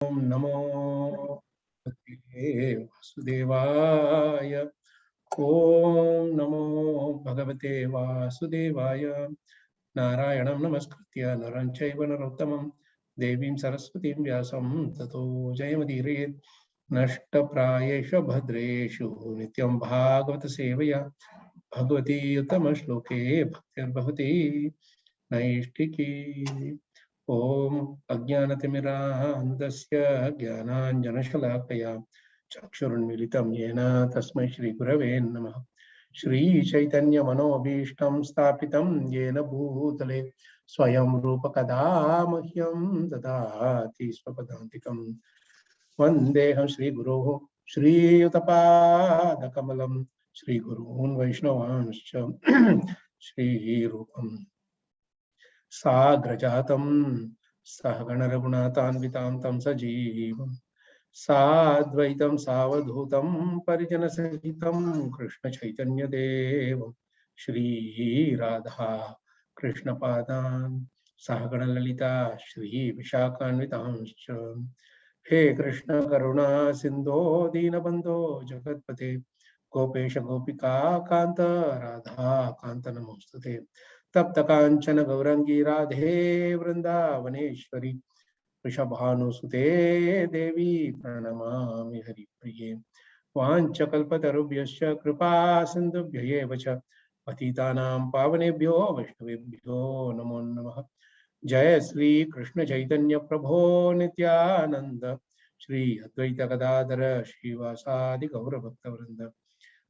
ओम नमो भगवते वासुदेवाय। ओम नमो भगवते वासुदेवाय। नारायणं नमस्कृत्य नरं चैव नरोत्तमं देवीं सरस्वतीं व्यासं ततो जयमुदीरयेत्। नष्टप्रायेषु भद्रेषु नित्यं भागवत सेवया भगवती उत्तमश्लोके भक्तिर्भवति नैष्ठिकी। ओम अज्ञानतिमिरान्धस्य ज्ञानाञ्जनशलाकया चक्षुरुन्मीलितं येन तस्मै श्रीगुरवे नमः। श्रीचैतन्यमनोभीष्टं स्थापितं येन भूतले स्वयं रूपकदा मह्यं ददाति स्वपदान्तिकं। वन्देऽहं श्रीगुरोः श्रीयुतपादकमलं श्रीगुरून् वैष्णवांश्च श्रीरूपं साग्रजातं सहगणरघुनाथान्वितां तं सजीवं साद्वैतं सावधूतं परिजनसहितं कृष्णचैतन्यदेवं श्रीराधा कृष्णपादान् सहगणललिता श्रीविशाखान्वितांश्च। हे कृष्ण करुणा सिन्धो दीनबन्धो जगत्पते गोपेश गोपिका कान्त राधा कान्त नमोस्तुते। तप्त कांचन गौरंगी राधे वृंदावनेश्वरी वृषभानुसुते देवी प्रणमामि हरिप्रिये। वाञ्छकल्पतरुभ्यश्च कृपा सिन्धुभ्य एव च पतितानां पावनेभ्यो वैष्णवेभ्यो नमो नमः। जय श्री कृष्ण चैतन्य प्रभो नित्यानंद श्री अद्वैत गदाधर श्रीवासादि गौर भक्तवृंद।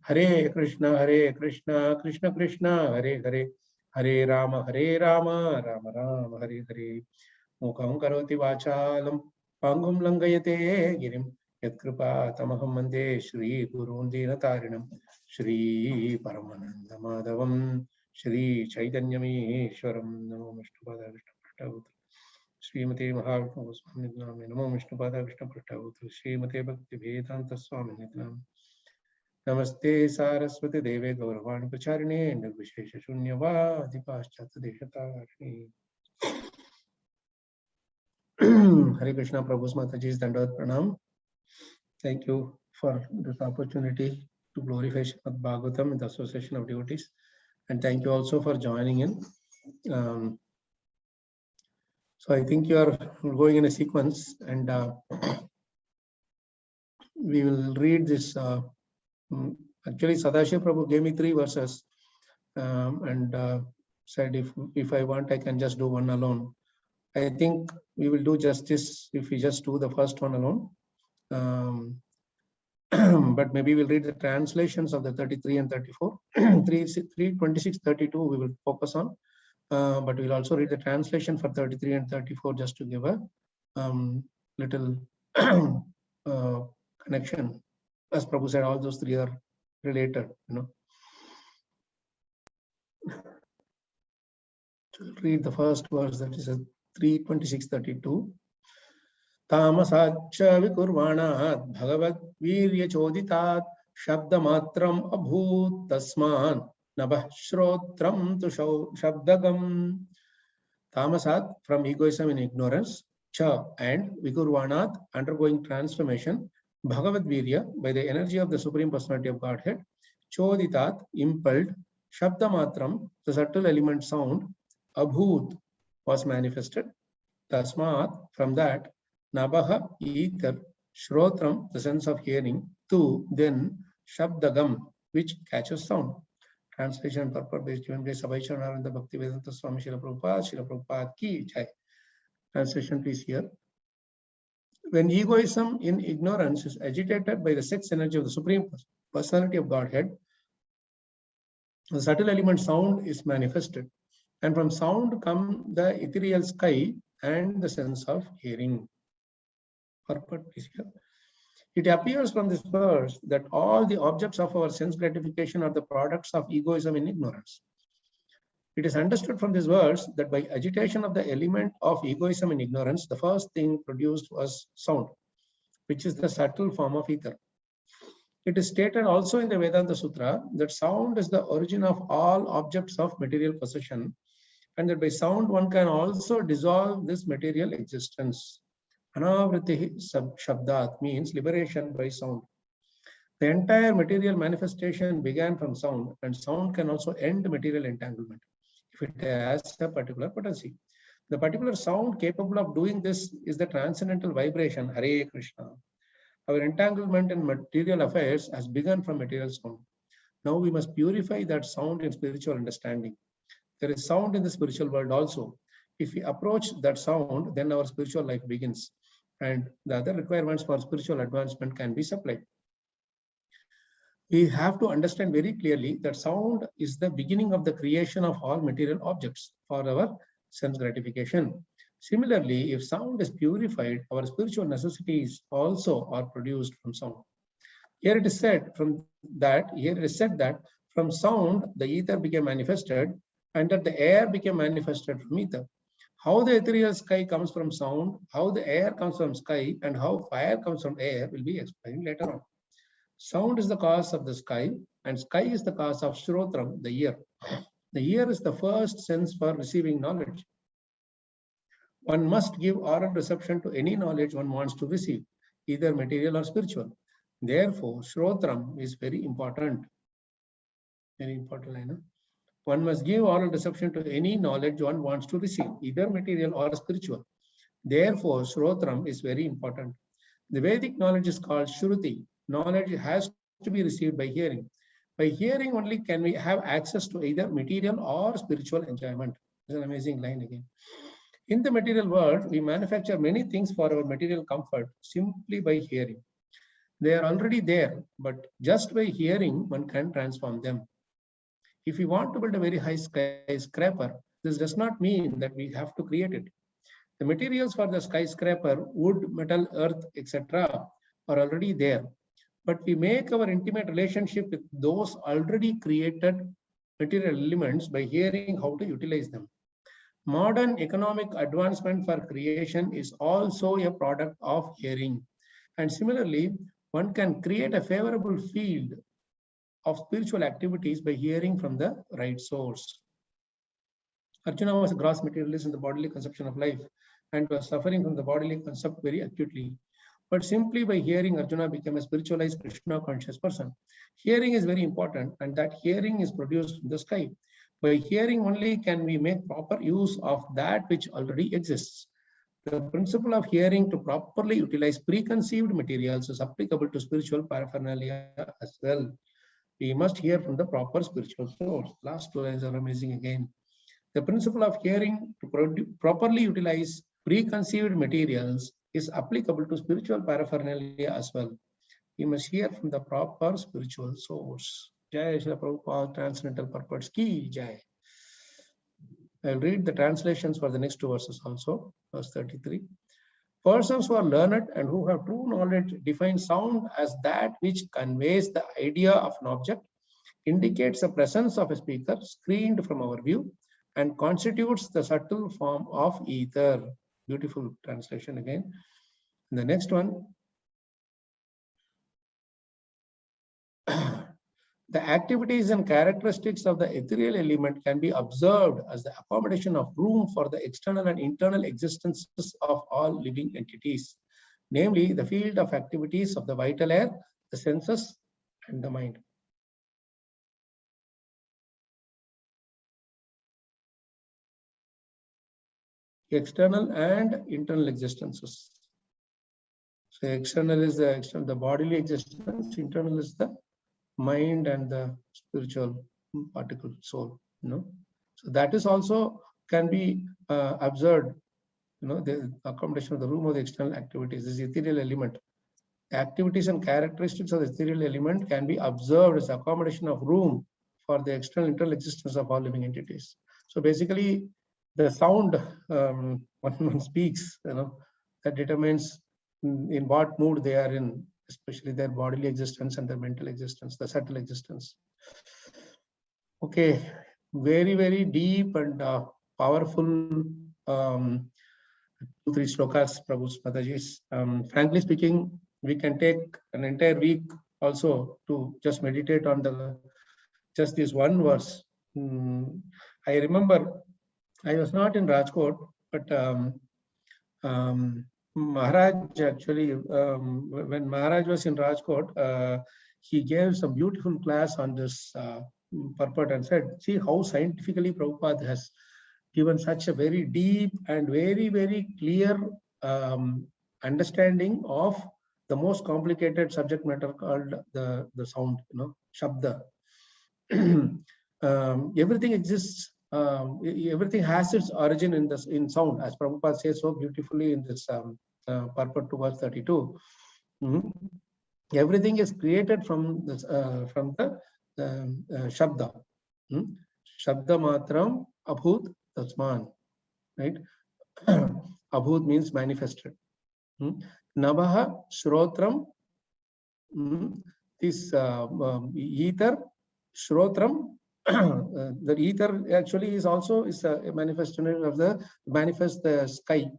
हरे कृष्ण कृष्ण कृष्ण हरे हरे हरे राम राम राम हरे हरे। मुखं करोति वाचालं पांगुं लंघयते गिरिं यत्कृपा तमहं वन्दे श्रीगुरून् दीनतारिणं श्रीपरमानन्द माधवं श्रीचैतन्यमीश्वरं। नमो विष्णुपादाय विष्णुपृष्ठावताय श्रीमते महाविष्णु स्वामिने नमः। नमो विष्णुपादाय विष्णुपृष्ठावताय श्रीमते भक्तिवेदांत स्वामिने नमः। नमस्ते सारस्वती देवे गौरवाणी प्रचारिणे निर्विशेष शून्यवादी पाश्चात्य देशतारिणे। Hare Krishna, Prabhu's Mataji's Dandavat Pranam. Thank you for this opportunity to glorify Srimad Bhagavatam in the Association of Devotees, and thank you also for joining in. So I think you are going in a sequence, and we will read this. Actually, Sadashiv Prabhu gave me 3 verses, and said if I want, I can just do one alone. I think we will do justice if we just do the first one alone. But maybe we'll read the translations of the 33 and 34. 26, 32 we will focus on, but we'll also read the translation for 33 and 34 just to give a little connection. As Prabhu said, all those 3 are related, To read the first verse, that is 3:26-32. तामसाच्च विकुर्वाणात् भगवद्वीर्यचोदितात् शब्दमात्रम् अभूत् तस्मान् नभः श्रोत्रं तु शब्दगम्. Tamasat, from egoism and ignorance, cha, and vikurvanat, undergoing transformation, bhagavad-virya, by the energy of the Supreme Personality of Godhead, choditat, impelled, shabdamatram, the subtle element sound, abhut, was manifested, tasmat, from that, nabaha, ether, shrotram, the sense of hearing, tu, then, shabdagam, which catches sound. Translation purport is given by Sabai Charanaranda Bhaktivedanta Swami Srila Prabhupada ki jai. Translation please hear. When egoism in ignorance is agitated by the sex energy of the Supreme Personality of Godhead, the subtle element sound is manifested, and from sound come the ethereal sky and the sense of hearing. Purport please hear. It appears from this verse that all the objects of our sense gratification are the products of egoism and ignorance. It is understood from this verse that by agitation of the element of egoism and ignorance, the first thing produced was sound, which is the subtle form of ether. It is stated also in the Vedanta Sutra that sound is the origin of all objects of material possession, and that by sound one can also dissolve this material existence. Anavriti shabdat means liberation by sound. The entire material manifestation began from sound, and sound can also end material entanglement if it has a particular potency. The particular sound capable of doing this is the transcendental vibration Hare Krishna. Our entanglement in material affairs has begun from material sound. Now we must purify that sound in spiritual understanding. There is sound in the spiritual world also. If we approach that sound, then our spiritual life begins, and the other requirements for spiritual advancement can be supplied. We have to understand very clearly that sound is the beginning of the creation of all material objects for our sense gratification. Similarly, if sound is purified, our spiritual necessities also are produced from sound. Here it is said that from sound the ether became manifested, and that the air became manifested from ether. How the ethereal sky comes from sound, how the air comes from sky, and how fire comes from air will be explained later on. Sound is the cause of the sky, and sky is the cause of Shrotram, the ear. The ear is the first sense for receiving knowledge. One must give oral reception to any knowledge one wants to receive, either material or spiritual. Therefore, Shrotram is very important. Very important line. One must give oral reception to any knowledge one wants to receive, either material or spiritual. Therefore, Shrotram is very important. The Vedic knowledge is called Shruti. Knowledge has to be received by hearing. By hearing only can we have access to either material or spiritual enjoyment. It's an amazing line again. In the material world, we manufacture many things for our material comfort simply by hearing. They are already there, but just by hearing, one can transform them. If we want to build a very high skyscraper, this does not mean that we have to create it. The materials for the skyscraper, wood, metal, earth, etc., are already there. But we make our intimate relationship with those already created material elements by hearing how to utilize them. Modern economic advancement for creation is also a product of hearing. And similarly, one can create a favorable field of spiritual activities by hearing from the right source. Arjuna was a gross materialist in the bodily conception of life and was suffering from the bodily concept very acutely. But simply by hearing, Arjuna became a spiritualized Krishna conscious person. Hearing is very important, and that hearing is produced from the sky. By hearing only can we make proper use of that which already exists. The principle of hearing to properly utilize preconceived materials is applicable to spiritual paraphernalia as well. We must hear from the proper spiritual source. Last two lines are amazing again. The principle of hearing to properly utilize preconceived materials is applicable to spiritual paraphernalia as well. We must hear from the proper spiritual source. Jai Shri Prabhupada, Transcendental Purpose Ki Jai. I'll read the translations for the next two verses also. Verse 33. Persons who are learned and who have true knowledge define sound as that which conveys the idea of an object, indicates the presence of a speaker screened from our view, and constitutes the subtle form of ether. Beautiful translation again. And the next one. The activities and characteristics of the ethereal element can be observed as the accommodation of room for the external and internal existences of all living entities, namely the field of activities of the vital air, the senses, and the mind. External and internal existences. So external is the bodily existence, internal is the mind and the spiritual particle, soul. So that is also can be observed. The accommodation of the room of the external activities, this ethereal element. The activities and characteristics of the ethereal element can be observed as accommodation of room for the external internal existence of all living entities. So basically, the sound when one speaks, that determines in what mood they are in, especially their bodily existence and their mental existence, the subtle existence. Okay, very, very deep and powerful 2-3 shlokas, Prabhu's Mataji's. Frankly speaking, we can take an entire week also to just meditate on just this one verse. I remember I was not in Rajkot, but Maharaj actually, when Maharaj was in Rajkot, he gave some beautiful class on this purport and said, see how scientifically Prabhupada has given such a very deep and very, very clear understanding of the most complicated subject matter called the sound, Shabda. Everything exists. Everything has its origin in sound, as Prabhupada says so beautifully in this purport to verse 32. Everything is created from the Shabda. Shabda matram abhut tasman. Right? Abhut means manifested. Nabaha Shrotram, this ether, Shrotram, the ether actually is also a manifestation of the sky.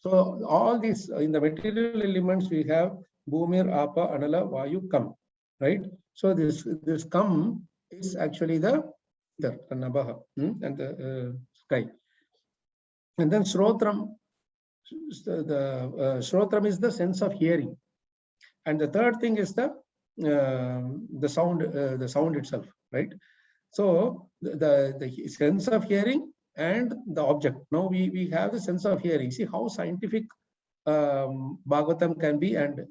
So all these in the material elements we have Bhumir, Apa, Anala, Vayu, Kam, right? So this Kam is actually the Nabaha and the sky. And then Shrotram, the Shrotram is the sense of hearing. And the third thing is the sound itself, right? So the sense of hearing and the object. Now we have the sense of hearing. See how scientific Bhagavatam can be, and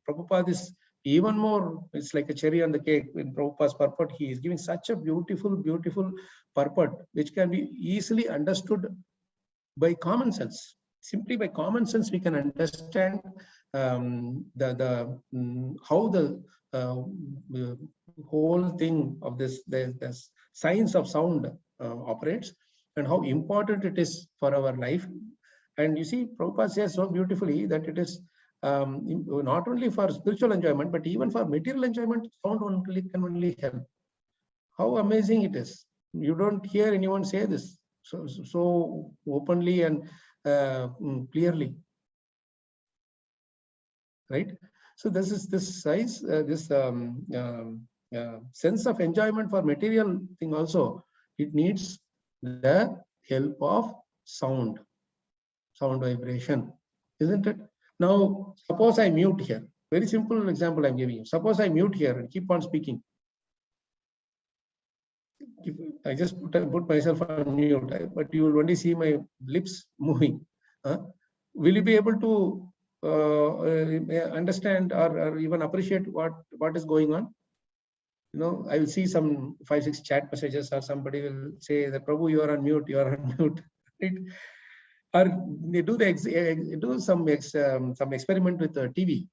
Prabhupada is even more. It's like a cherry on the cake. In Prabhupada's purport, he is giving such a beautiful purport which can be easily understood by common sense. Simply by common sense, we can understand how the whole thing of this science of sound operates, and how important it is for our life. And you see, Prabhupada says so beautifully that it is not only for spiritual enjoyment, but even for material enjoyment, sound can only help. How amazing it is. You don't hear anyone say this so openly and clearly, right? So this is this size, sense of enjoyment for material thing also. It needs the help of sound vibration, isn't it? Now, suppose I mute here. Very simple example I'm giving you. Suppose I mute here and keep on speaking. If I just put myself on mute, but you will only see my lips moving. Will you be able to understand or even appreciate what is going on? I will see some 5-6 chat messages, or somebody will say that Prabhu, you are on mute, right? Or they do some experiment with the TV.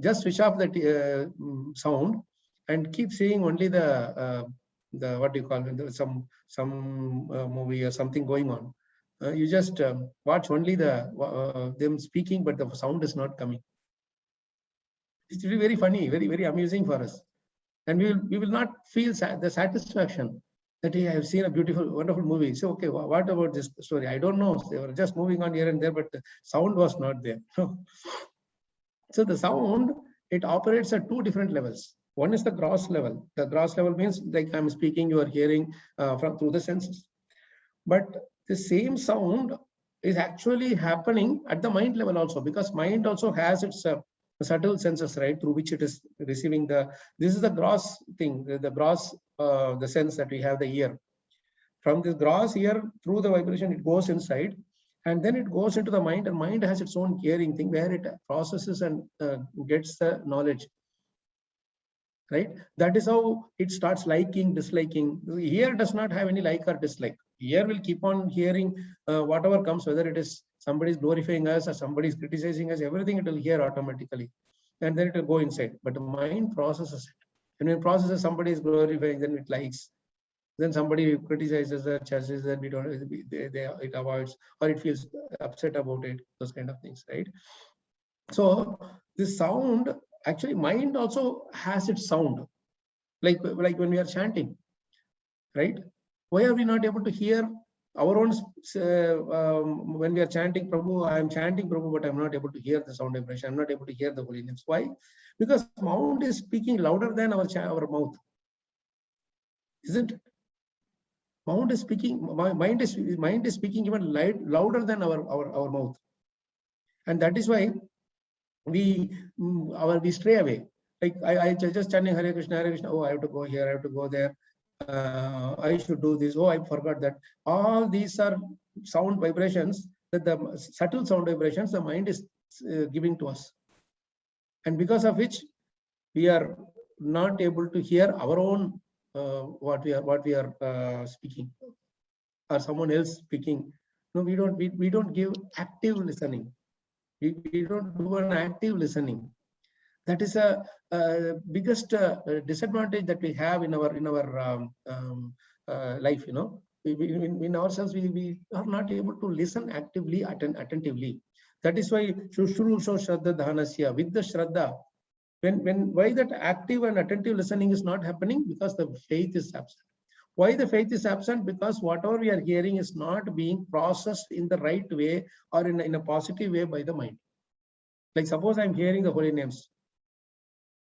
Just switch off the sound and keep seeing only the what do you call it, some movie or something going on. You just watch only them speaking, but the sound is not coming. It's really very funny, very amusing for us, and we will not feel the satisfaction that I have seen a beautiful, wonderful movie. So okay, what about this story? I don't know. They were just moving on here and there, but the sound was not there. So the sound, it operates at two different levels. One is the gross level. The gross level means like I'm speaking, you are hearing through the senses. But the same sound is actually happening at the mind level also, because mind also has its subtle senses, right, through which it is receiving this is the gross thing, the gross, the sense that we have, the ear. From this gross ear, through the vibration, it goes inside, and then it goes into the mind, and mind has its own hearing thing where it processes and gets the knowledge. Right? That is how it starts liking, disliking. Ear does not have any like or dislike. Ear will keep on hearing whatever comes, whether it is somebody is glorifying us or somebody is criticizing us, everything it will hear automatically. And then it will go inside. But the mind processes it. And when it processes, somebody is glorifying, then it likes. Then somebody criticizes the churches, then it avoids, or it feels upset about it, those kind of things, right? So this sound, actually mind also has its sound, like when we are chanting, right? Why are we not able to hear our own when we are chanting Prabhu? I am chanting Prabhu, but I'm not able to hear the sound vibration. I'm not able to hear the holy names. Why? Because sound is speaking louder than our mouth, isn't it? Mind is speaking even louder than our mouth. And that is why we stray away. Like I just chanting Hare Krishna, oh, I have to go here, I have to go there, I should do this, oh, I forgot that. All these are sound vibrations, that the subtle sound vibrations the mind is giving to us, and because of which we are not able to hear our own what we are speaking, or someone else speaking. No, we don't give active listening. We don't do an active listening. That is a biggest disadvantage that we have in our life. You know, in ourselves we are not able to listen actively, attentively. That is why Shushrusho Shraddha Dhanasya, with the Shraddha, why that active and attentive listening is not happening? Because the faith is absent. Why the faith is absent? Because whatever we are hearing is not being processed in the right way or in a positive way by the mind. Like suppose I'm hearing the holy names.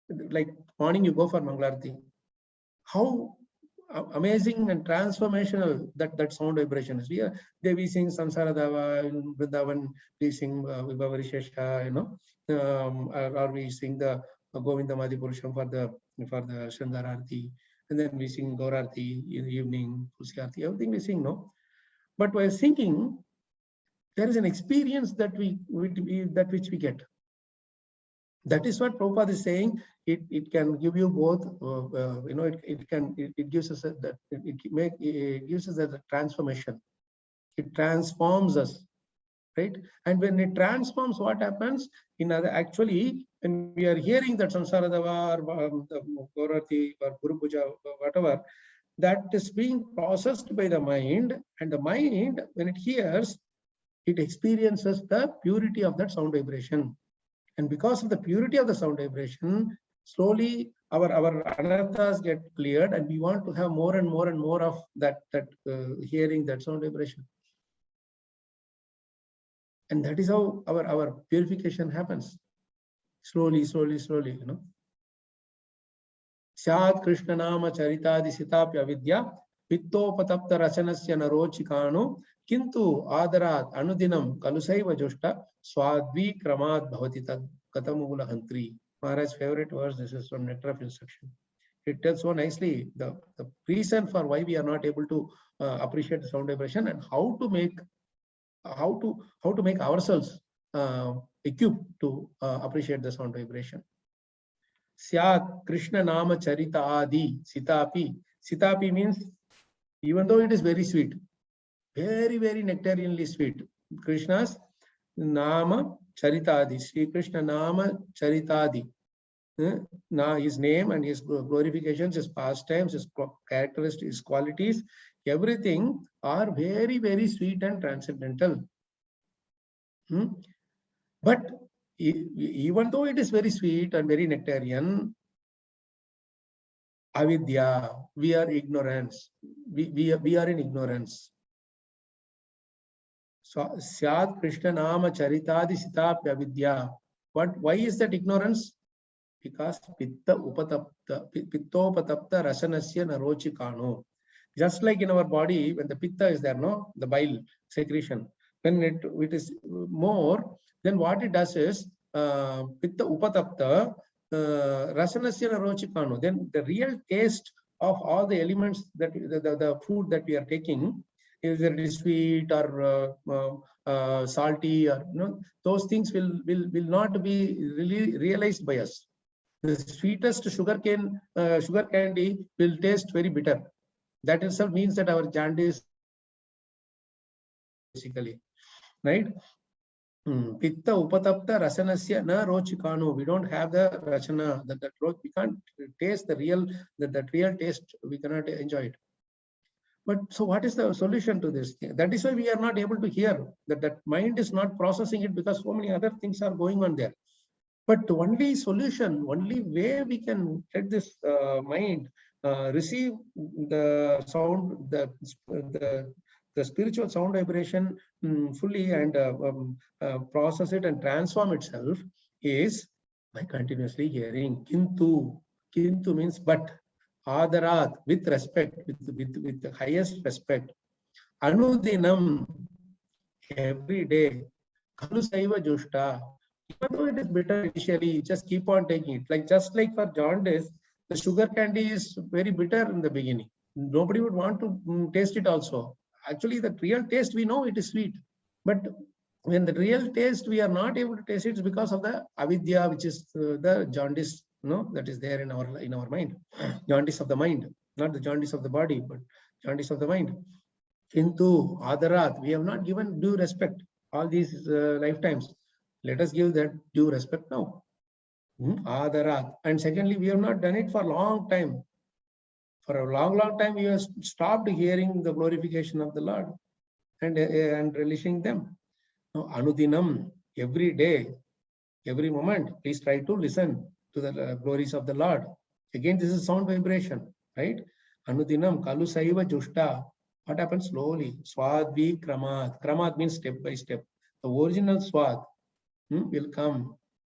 Like morning you go for Mangalarti. How amazing and transformational that sound vibration is. We sing Samsara Dava in Vrindavan, we sing Vibhavari Shesha, you know, or we sing the Govinda Madhipurusham for the Shandararti, and then we sing Gaurarti in the evening, Tulsiarti, everything we sing, no? But while singing, there is an experience that which we get. That is what Prabhupada is saying. It can give you both. You know, it gives us it gives us a transformation. It transforms us, right? And when it transforms, what happens? Actually, when we are hearing that Samsara Dava or Gaurati or Guru Puja, whatever, that is being processed by the mind, and the mind, when it hears, it experiences the purity of that sound vibration. And because of the purity of the sound vibration, slowly our anarthas get cleared, and we want to have more and more and more of that hearing that sound vibration. And that is how our purification happens. Slowly, you know. Syat Krishna Nama Charitadi Sitapya Vidya Pittopatapta Rasanasya Narochikano Kintu Adarat Anudinam Kalusaiva Joshta Swadvi Kramat Bhavati Tad Katamula Hantri. Maharaj's favorite verse, this is from Nectar of Instruction. It tells so nicely the reason for why we are not able to appreciate the sound vibration, and how to make ourselves equipped to appreciate the sound vibration. Syat Krishna Nama Charita Adi Sitapi. Sitapi means, even though it is very sweet, very, very nectarianly sweet, Krishna's Nama Charitadi, Sri Krishna Nama Charitadi. His name and his glorifications, his pastimes, his characteristics, his qualities, everything are very, very sweet and transcendental. But even though it is very sweet and very nectarian, avidya, we are ignorance. We are in ignorance. So, Syat Krishna Nama Charitadi Sitapya Avidya. Why is that ignorance? Because Pittopatapta Rasanasya Narochikano. Just like in our body, when the Pitta is there, no, the bile secretion, when it is more, then what it does is Pitta Upatapta Rasanasya Narochikano. Then the real taste of all the elements that the food that we are taking, either it is sweet or salty, or those things will not be really realized by us. The sweetest sugar candy will taste very bitter. That itself means that our jaundice, basically, right? Pitta upatapta rasanasya na rochikano. We don't have the rachana, that we can't taste the real, that real taste, we cannot enjoy it. But so what is the solution to this thing? That is why we are not able to hear, that mind is not processing it, because so many other things are going on there. But the only solution, only way we can let this mind receive the sound, the spiritual sound vibration fully, and process it and transform itself, is by continuously hearing. Kintu means but. Adarat, with respect, with the highest respect. Anudinam, every day. Khalu saiva jushta. Even though it is bitter initially, just keep on taking it. Just like for jaundice, the sugar candy is very bitter in the beginning. Nobody would want to taste it also. Actually, the real taste, we know it is sweet. But when the real taste, we are not able to taste it, it's because of the avidya, which is the jaundice, that is there in our mind. Jaundice of the mind, not the jaundice of the body, but jaundice of the mind. Kintu adarat, we have not given due respect all these lifetimes. Let us give that due respect now. Adarat. And secondly, we have not done it for a long time. For a long, long time, we have stopped hearing the glorification of the Lord and relishing them. Now, Anudinam, every day, every moment, please try to listen to the glories of the Lord. Again, this is sound vibration, right? Anudinam, Kalu Saiva Jushta. What happens slowly? Swadvi Kramat. Kramat means step by step. The original Swad will come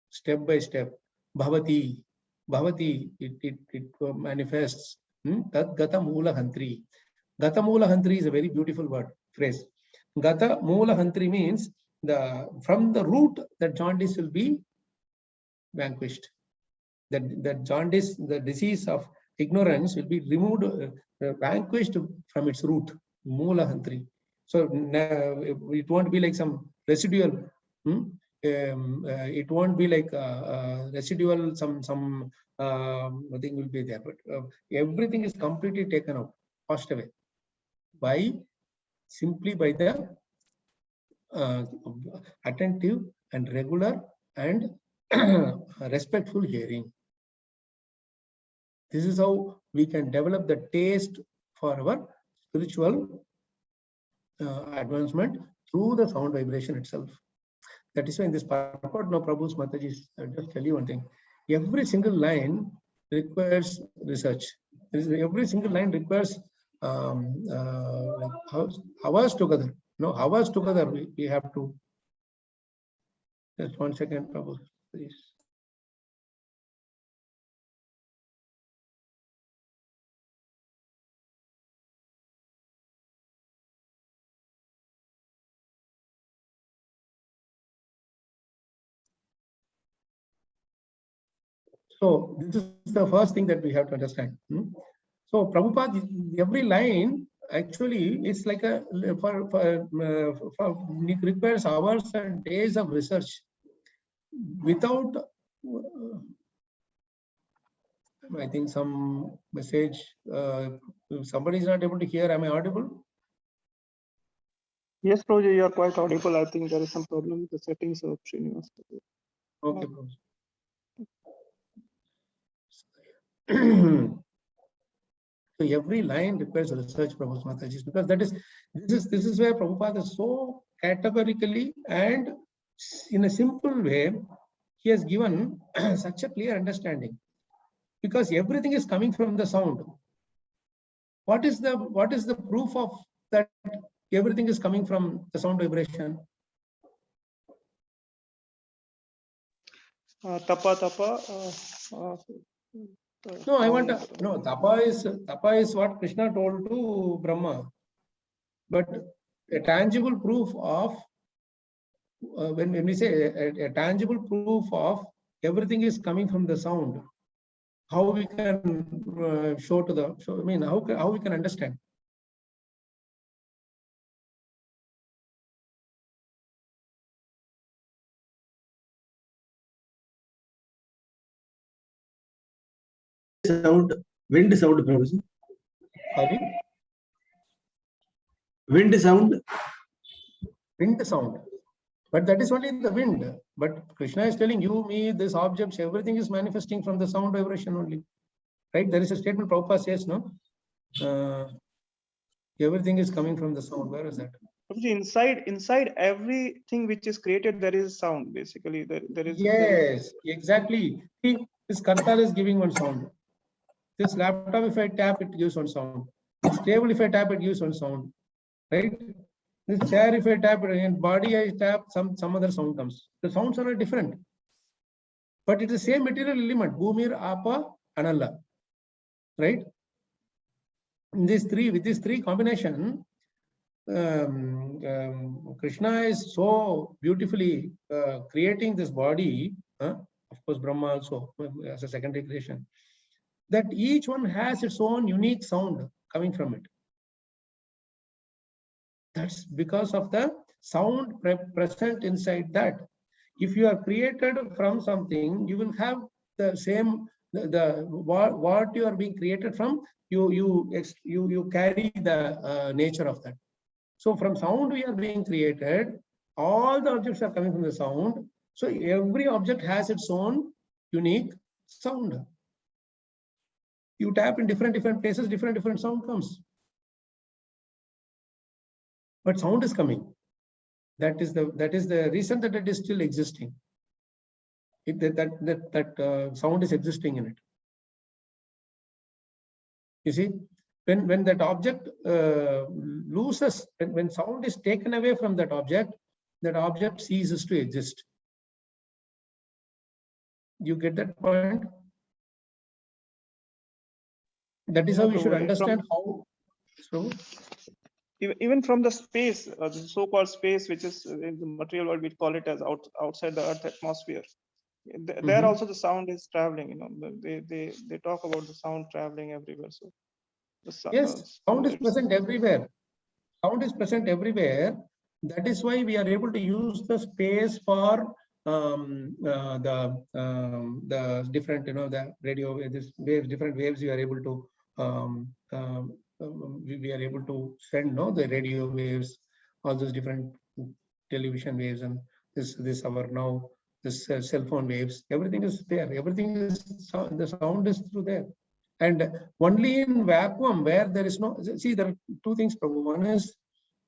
step by step. Bhavati. Bhavati, it manifests. Tat Gata Mula Hantri. Gata Mula Hantri is a very beautiful phrase. Gata Mula Hantri means from the root that jaundice will be vanquished. That jaundice, the disease of ignorance, will be removed, vanquished from its root. Mula Hantri. So it won't be like some residual. It won't be like residual. Some nothing will be there, but everything is completely taken out, washed away simply by the attentive and regular and respectful hearing. This is how we can develop the taste for our spiritual advancement through the sound vibration itself. That is why in this purport, now Prabhu's Mataji, I'll just tell you one thing. Every single line requires research. Every single line requires hours together. No, hours together we have to. Just 1 second, Prabhu, please. So this is the first thing that we have to understand. So Prabhupada, every line actually is like it requires hours and days of research. Without, I think some message, somebody is not able to hear. Am I audible? Yes, Prabhuji, you are quite audible. I think there is some problem with the settings of Srinivas. Okay, Prabhu. So every line requires research, Prabhupada Mataji, because this is where Prabhupada is so categorically and in a simple way, he has given such a clear understanding. Because everything is coming from the sound. What is the proof of that everything is coming from the sound vibration? Tapa. No, I want to. No, tapa is what Krishna told to Brahma. But a tangible proof of when we say a tangible proof of everything is coming from the sound, how we can show to the? I mean, how we can understand? Sound, wind sound, Professor. Sorry? Wind sound. Wind sound. But that is only the wind. But Krishna is telling you, me, this objects, everything is manifesting from the sound vibration only. Right? There is a statement Prabhupada says, no? Everything is coming from the sound. Where is that? Inside everything which is created, there is sound. Basically, there is. Yes, exactly. See, this kartal is giving one sound. This laptop, if I tap, it gives one sound. This table, if I tap, it gives one sound. Right? This chair, if I tap it, and body I tap, some other sound comes. The sounds are not different. But it is the same material element. Bhumir, Apa, Analla. Right? With this three combination, Krishna is so beautifully creating this body, of course Brahma also as a secondary creation, that each one has its own unique sound coming from it. That's because of the sound present inside that. If you are created from something, you will have the same, what you are being created from, you carry the nature of that. So from sound we are being created, all the objects are coming from the sound. So every object has its own unique sound. You tap in different places, different sound comes. But sound is coming. That is the reason that it is still existing. That sound is existing in it. You see, when that object loses, when sound is taken away from that object ceases to exist. You get that point? That is how we should understand how. So even from the space, the so-called space, which is in the material world, we call it as outside the Earth atmosphere. There also the sound is traveling. You know, they talk about the sound traveling everywhere. So yes, sound is present everywhere. Sound is present everywhere. That is why we are able to use the space for the different, the radio, this waves, different waves. We are able to we are able to send the radio waves, all those different television waves, and this our now this cell phone waves. Everything is there. Everything is the sound is through there. And only in vacuum where there is no, see, there are two things, Prabhu. One is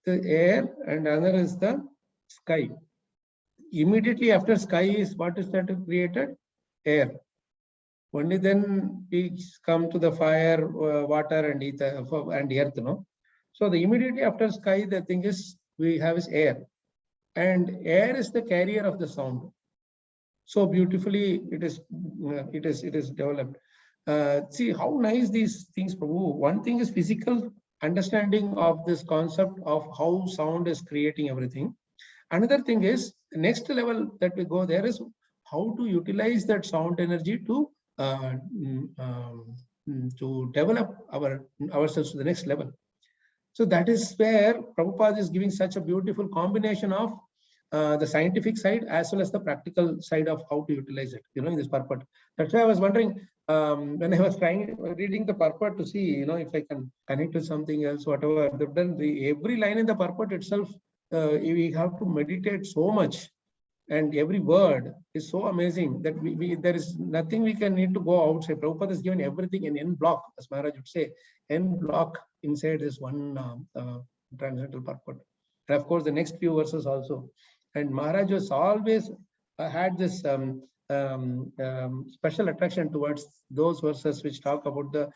the air and another is the sky. Immediately after sky is what is that created? Air. Only then we come to the fire, water and ether and earth. So the immediately after sky, the thing is we have is air. And air is the carrier of the sound. So beautifully it is developed. See how nice these things, Prabhu. One thing is physical understanding of this concept of how sound is creating everything. Another thing is the next level that we go there is how to utilize that sound energy to develop ourselves to the next level. So that is where Prabhupada is giving such a beautiful combination of the scientific side as well as the practical side of how to utilize it, in this purport. That's why I was wondering when I was reading the purport to see, if I can connect to something else, whatever. Every line in the purport itself, we have to meditate so much, and every word is so amazing that there is nothing we can need to go outside. Prabhupada has given everything in N block, as Maharaj would say. N block inside is one transcendental purport. And of course, the next few verses also. And Maharaj was always had this special attraction towards those verses which talk about the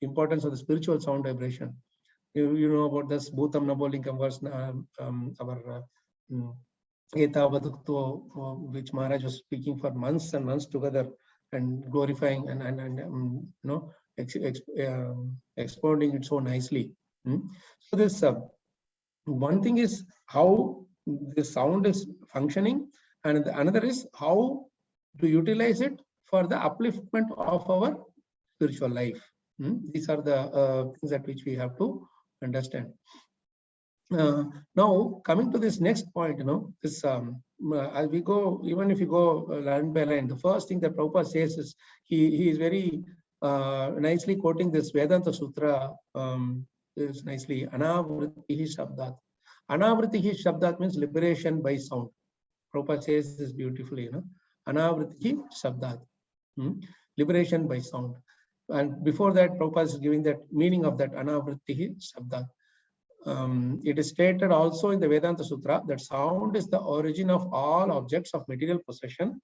importance of the spiritual sound vibration. You know about this Bhutam Nabolingam verse, our which Maharaj was speaking for months and months together and glorifying and expounding it so nicely. So this one thing is how the sound is functioning, and another is how to utilize it for the upliftment of our spiritual life. These are the things that which we have to understand. Now coming to this next point, this as we go, even if you go line by line, the first thing that Prabhupada says is he is very nicely quoting this Vedanta Sutra. Is nicely Anavritihi Shabdat. Anavritihi Shabdat means liberation by sound. Prabhupada says this beautifully, Anavritihi Shabdat, liberation by sound. And before that, Prabhupada is giving that meaning of that Anavritihi Shabdat. It is stated also in the Vedanta Sutra that sound is the origin of all objects of material possession,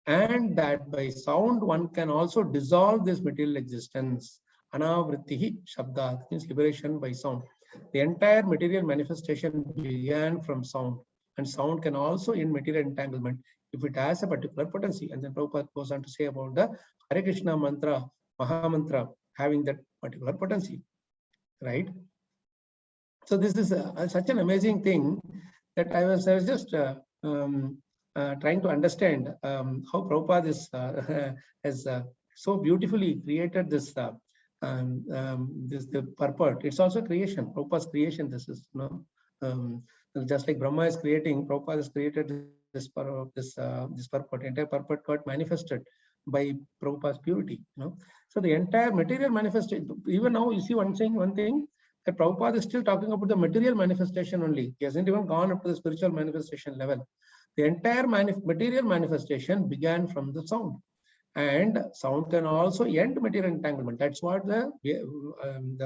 and that by sound one can also dissolve this material existence. Anavrittihi Shabdat means liberation by sound. The entire material manifestation began from sound, and sound can also end material entanglement if it has a particular potency. And then Prabhupada goes on to say about the Hare Krishna mantra, Maha Mantra, having that particular potency, right? So this is such an amazing thing that I was just trying to understand how Prabhupada is, has so beautifully created this the purport. It's also creation, Prabhupada's creation. This is, you know, just like Brahma is creating, Prabhupada has created this purport. Entire purport got manifested by Prabhupada's purity. You know, so the entire material manifestation. Even now, you see one thing that Prabhupada is still talking about the material manifestation only. He hasn't even gone up to the spiritual manifestation level. The entire material manifestation began from the sound. And sound can also end material entanglement. That's what the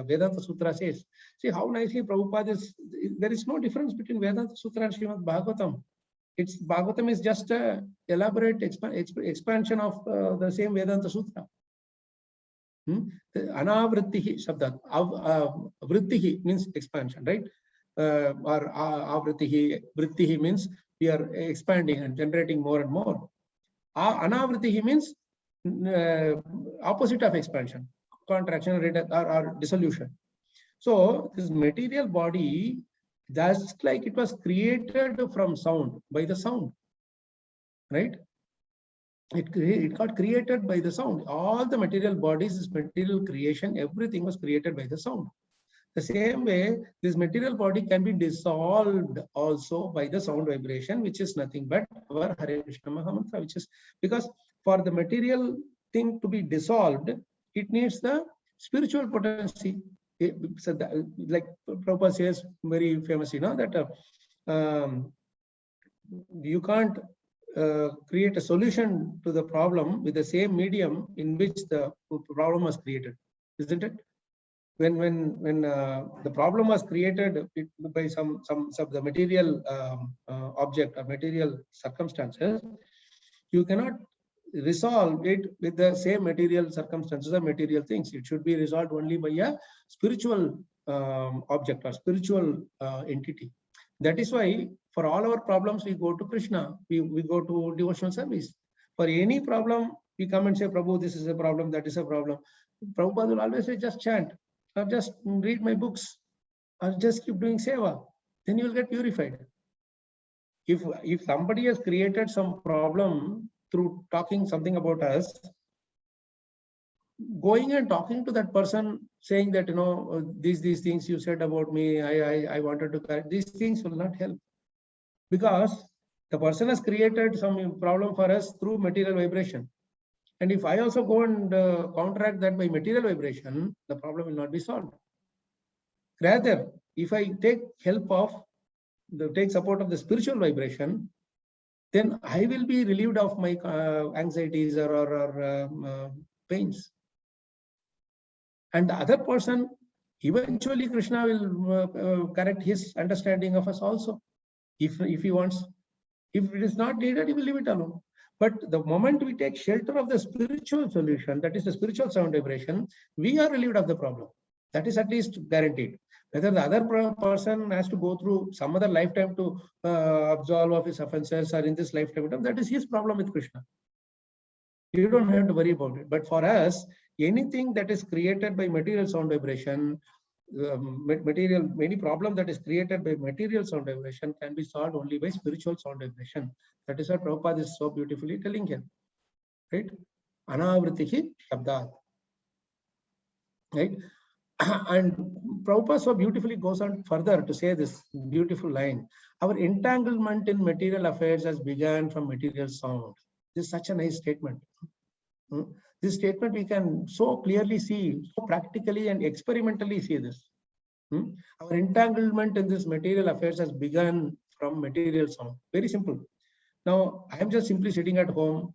Vedanta Sutra says. See how nicely Prabhupada is. There is no difference between Vedanta Sutra and Srimad Bhagavatam. It's Bhagavatam is just a elaborate expansion of the same Vedanta Sutra. Anavrittihi Shabdat. Vrittihi means expansion, right? Or avrittihi, vrittihi means we are expanding and generating more and more. Anavrittihi means opposite of expansion, contraction or dissolution. So this material body, just like it was created from sound, by the sound, right? It got created by the sound. All the material bodies, this material creation, everything was created by the sound. The same way, this material body can be dissolved also by the sound vibration, which is nothing but our Hare Krishna Mahamantra, which is because for the material thing to be dissolved, it needs the spiritual potency. So that, like Prabhupada says very famously, you know, that you can't create a solution to the problem with the same medium in which the problem was created, isn't it? When the problem was created by some of the material object or material circumstances, you cannot resolve it with the same material circumstances or material things. It should be resolved only by a spiritual object or spiritual entity. That is why for all our problems, we go to Krishna, we go to devotional service. For any problem, we come and say, Prabhu, this is a problem, that is a problem. Prabhupada will always say, just chant, or just read my books, or just keep doing seva. Then you will get purified. If somebody has created some problem through talking something about us, going and talking to that person, saying that, you know, these things you said about me, I wanted to correct, these things will not help. Because the person has created some problem for us through material vibration. And if I also go and counteract that by material vibration, the problem will not be solved. Rather, if I take help of, take support of the spiritual vibration, then I will be relieved of my anxieties or pains. And the other person, eventually Krishna will correct his understanding of us also, if he wants. If it is not needed, he will leave it alone. But the moment we take shelter of the spiritual solution, that is the spiritual sound vibration, we are relieved of the problem. That is at least guaranteed. Whether the other person has to go through some other lifetime to absolve of his offenses, or in this lifetime, that is his problem with Krishna. You don't have to worry about it. But for us, anything that is created by material sound vibration, any problem that is created by material sound vibration can be solved only by spiritual sound vibration. That is what Prabhupada is so beautifully telling here, right? Anavritihi Shabdat, right? And Prabhupada so beautifully goes on further to say this beautiful line: our entanglement in material affairs has begun from material sound. This is such a nice statement. This statement we can so clearly see, so practically and experimentally see this. Our entanglement in this material affairs has begun from material sound. Very simple. Now, I am just simply sitting at home,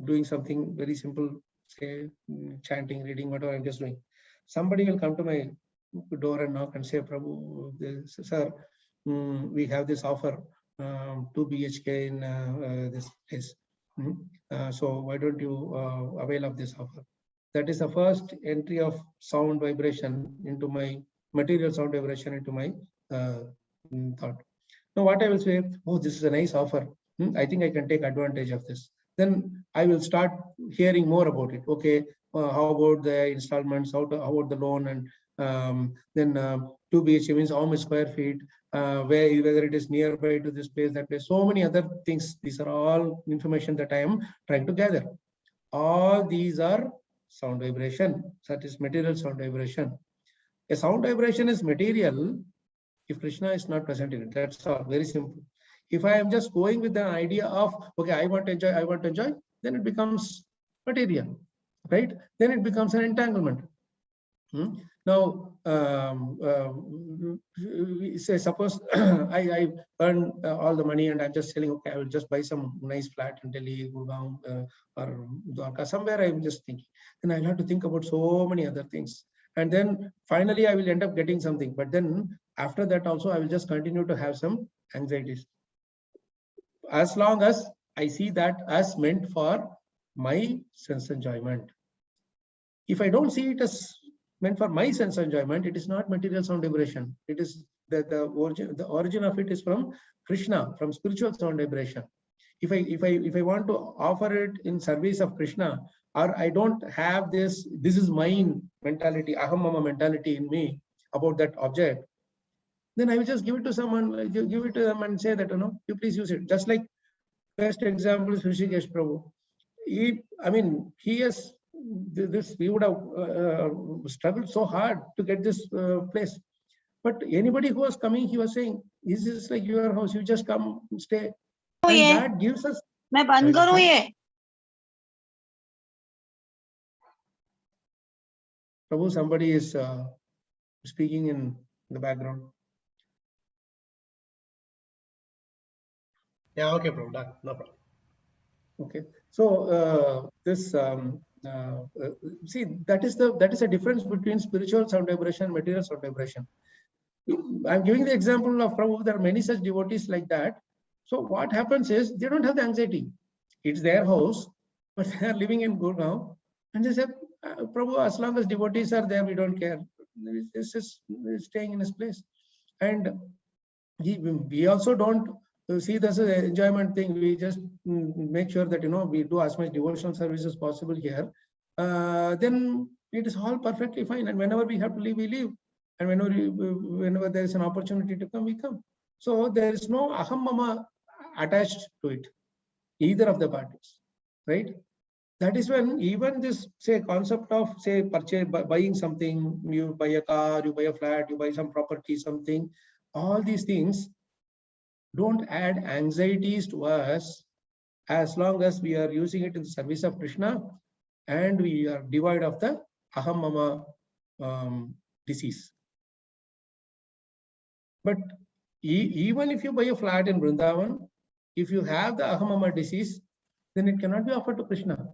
doing something very simple, say chanting, reading, whatever I'm just doing. Somebody will come to my door and knock and say, Prabhu, sir, we have this offer, 2 BHK in this place. So why don't you avail of this offer? That is the first entry of sound vibration into my material sound vibration into my thought. Now what I will say, oh, this is a nice offer. I think I can take advantage of this. Then I will start hearing more about it. Okay, how about the installments? How about the loan? And then 2 BHK means how much square feet, whether it is nearby to this place, that place, so many other things. These are all information that I am trying to gather. All these are sound vibration, that is material sound vibration. A sound vibration is material if Krishna is not present in it. That's all, very simple. If I am just going with the idea of, okay, I want to enjoy, then it becomes material, right? Then it becomes an entanglement. Now, say suppose I earn all the money and I'm just selling, okay, I will just buy some nice flat in Delhi, Gurgaon, or Dwarka, somewhere I'm just thinking. Then I'll have to think about so many other things. And then finally I will end up getting something. But then after that also, I will just continue to have some anxieties. As long as I see that as meant for my sense enjoyment. If I don't see it as meant for my sense enjoyment, it is not material sound vibration. It is the origin of it is from Krishna, from spiritual sound vibration. If I want to offer it in service of Krishna, or I don't have this is mine mentality, aham mama mentality in me about that object, then I will just give it to someone, give it to them and say that, you please use it. Just like best example is Hrishikesh Prabhu. He has this, we would have struggled so hard to get this place. But anybody who was coming, he was saying, this is like your house, you just come stay. And that gives us. Prabhu, somebody is speaking in the background. Yeah, okay, Prabhu, done. No problem. Okay, so see, that is a difference between spiritual sound vibration and material sound vibration. I'm giving the example of Prabhu. There are many such devotees like that. So what happens is they don't have the anxiety. It's their house, but they are living in Gurgaon, and they say, Prabhu, as long as devotees are there, we don't care. This is staying in his place, and we also don't see this as an enjoyment thing. We just make sure that we do as much devotional service as possible here. Then it is all perfectly fine. And whenever we have to leave, we leave. And whenever there is an opportunity to come, we come. So there is no aham mama attached to it, either of the parties, right? That is when even this, say, concept of, say, buying something, you buy a car, you buy a flat, you buy some property, something, all these things don't add anxieties to us as long as we are using it in the service of Krishna and we are devoid of the aham mama disease. But even if you buy a flat in Vrindavan, if you have the aham mama disease, then it cannot be offered to Krishna.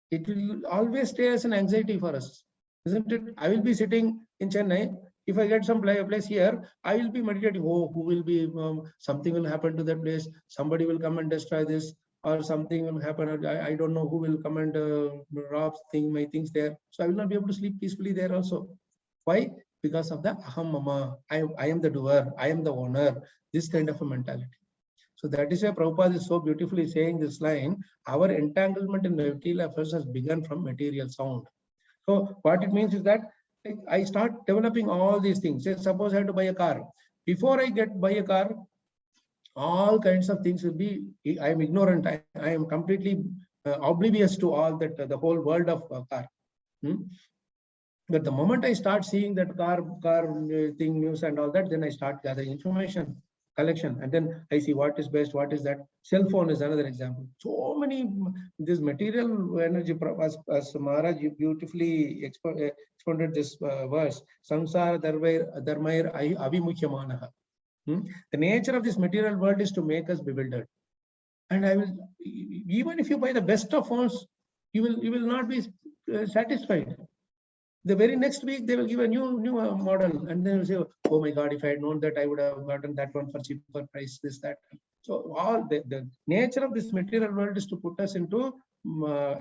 It will always stay as an anxiety for us, isn't it? I will be sitting in Chennai. If I get some place here, I will be meditating. Oh, who will be, something will happen to that place. Somebody will come and destroy this, or something will happen. I don't know who will come and rob my things there. So I will not be able to sleep peacefully there also. Why? Because of the aham mama. I am the doer. I am the owner. This kind of a mentality. So that is why Prabhupada is so beautifully saying this line, our entanglement in material affairs has begun from material sound. So what it means is that I start developing all these things. Say, suppose I have to buy a car. Before I buy a car, all kinds of things will be, I am ignorant. I am completely oblivious to all that, the whole world of car. But the moment I start seeing that car thing, news and all that, then I start gathering information, collection, and then I see what is best, what is that. Cell phone is another example. So many, this material energy, as Maharaj beautifully expounded this verse, samsara dharmair avimukhyamanaha. The nature of this material world is to make us bewildered. And I will, even if you buy the best of phones, you will not be satisfied. The very next week, they will give a new model, and they will say, oh my God, if I had known that, I would have gotten that one for cheaper price, this, that. So all the nature of this material world is to put us into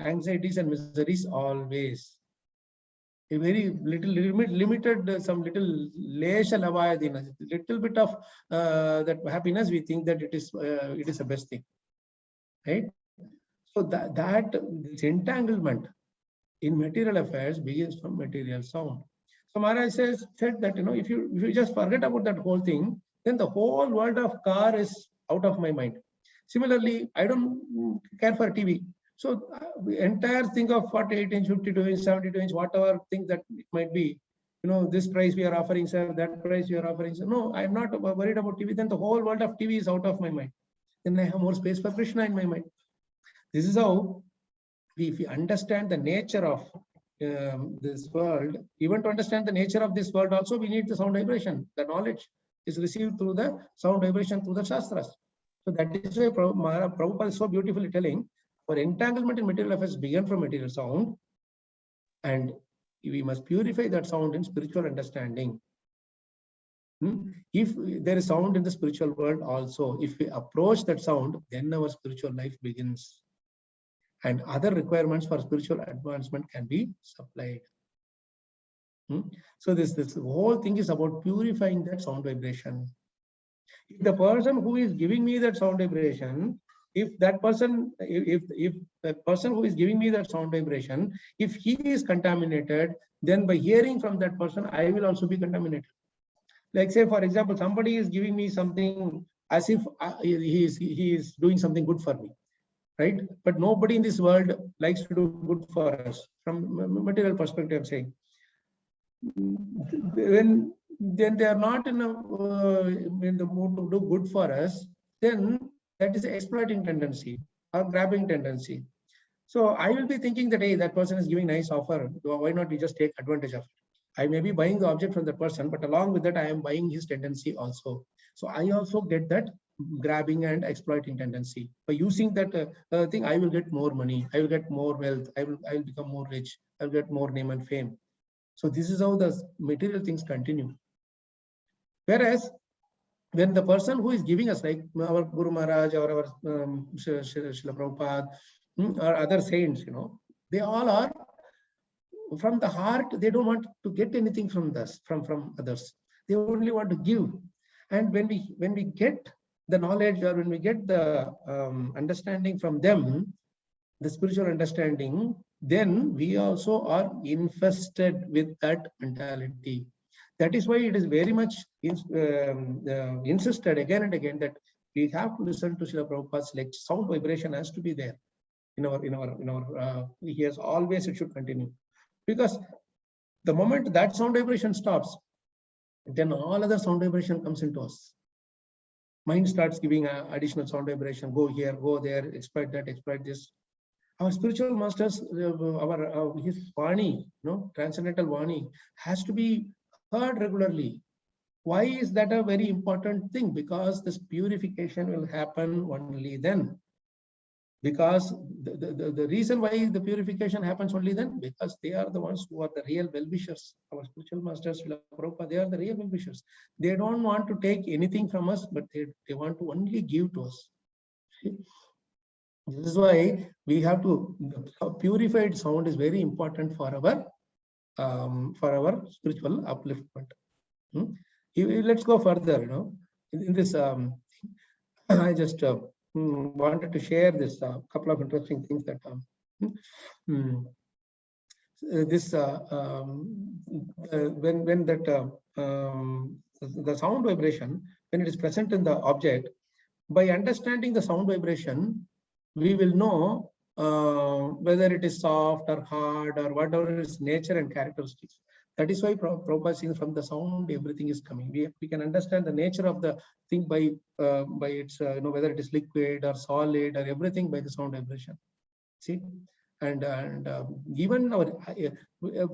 anxieties and miseries always. A very limited, some little lesha lavayadina, little bit of that happiness, we think that it is the best thing, right? So that this entanglement in material affairs begins from material sound. So Maharaj said that, if you just forget about that whole thing, then the whole world of car is out of my mind. Similarly, I don't care for TV. So the entire thing of 48 inch, 52 inch, 72 inch, whatever thing that it might be, this price we are offering, sir, that price we are offering, sir. No, I'm not worried about TV. Then the whole world of TV is out of my mind. Then I have more space for Krishna in my mind. This is how if we understand the nature of this world, even to understand the nature of this world also, we need the sound vibration. The knowledge is received through the sound vibration through the Shastras. So that is why Prabhupada is so beautifully telling, our entanglement in material affairs began from material sound, and we must purify that sound in spiritual understanding. If there is sound in the spiritual world also, if we approach that sound, then our spiritual life begins. And other requirements for spiritual advancement can be supplied. So this whole thing is about purifying that sound vibration. If the person who is giving me that sound vibration, if the person who is giving me that sound vibration, if he is contaminated, then by hearing from that person, I will also be contaminated. Like say, for example, somebody is giving me something as if he is doing something good for me. Right? But nobody in this world likes to do good for us from material perspective, I'm saying. When then they are not in the mood to do good for us, then that is an exploiting tendency or grabbing tendency. So I will be thinking that, hey, that person is giving nice offer. Why not we just take advantage of it? I may be buying the object from the person, but along with that, I am buying his tendency also. So I also get that grabbing and exploiting tendency. By using that thing, I will get more money, I will get more wealth, I will become more rich, I will get more name and fame. So this is how the material things continue. Whereas when the person who is giving us, like our Guru Maharaj or our Srila Prabhupada or other saints, they all are from the heart. They don't want to get anything from us, from others. They only want to give. And when we get the knowledge, or when we get the understanding from them, the spiritual understanding, then we also are infested with that mentality. That is why it is very much insisted again and again that we have to listen to Srila Prabhupada's lecture. Sound vibration has to be there in our he has always, it should continue. Because the moment that sound vibration stops, then all other sound vibration comes into us. Mind starts giving additional sound vibration, go here, go there, exploit that, exploit this. Our spiritual masters, his Vani, transcendental Vani, has to be heard regularly. Why is that a very important thing? Because this purification will happen only then. Because the reason why the purification happens only then, because they are the ones who are the real well-wishers. Our spiritual masters, Prabhupada, they are the real well-wishers. They don't want to take anything from us, but they want to only give to us. This is why we have to, purified sound is very important for our spiritual upliftment. Let's go further. In this, I just wanted to share this couple of interesting things that when the sound vibration, when it is present in the object, by understanding the sound vibration, we will know whether it is soft or hard or whatever its nature and characteristics. That is why Prabhupada says from the sound everything is coming. We can understand the nature of the thing by its whether it is liquid or solid or everything by the sound vibration. See, and even our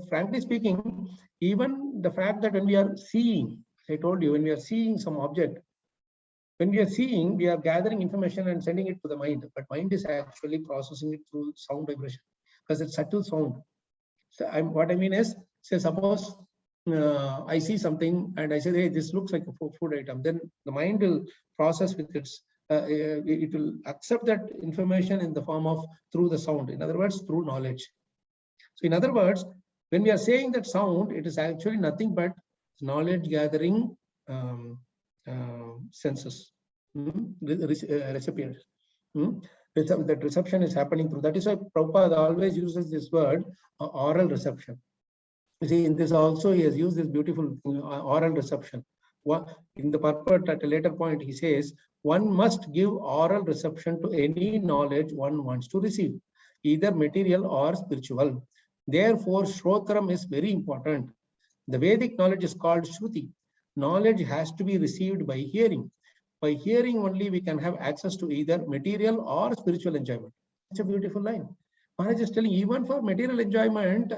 frankly speaking, even the fact that when we are seeing, I told you, when we are seeing some object, when we are seeing, we are gathering information and sending it to the mind, but mind is actually processing it through sound vibration because it's subtle sound. So what I mean is, say suppose I see something and I say, hey, this looks like a food item. Then the mind will process with its, it will accept that information in the form of through the sound. In other words, through knowledge. So in other words, when we are saying that sound, it is actually nothing but knowledge gathering senses, recipients. That reception is happening through. That is why Prabhupada always uses this word, oral reception. You see, in this also he has used this beautiful oral reception. In the purport at a later point, he says, one must give oral reception to any knowledge one wants to receive, either material or spiritual. Therefore, Shrotram is very important. The Vedic knowledge is called Shruti. Knowledge has to be received by hearing. By hearing only we can have access to either material or spiritual enjoyment. It's a beautiful line. Maharaj is telling, even for material enjoyment,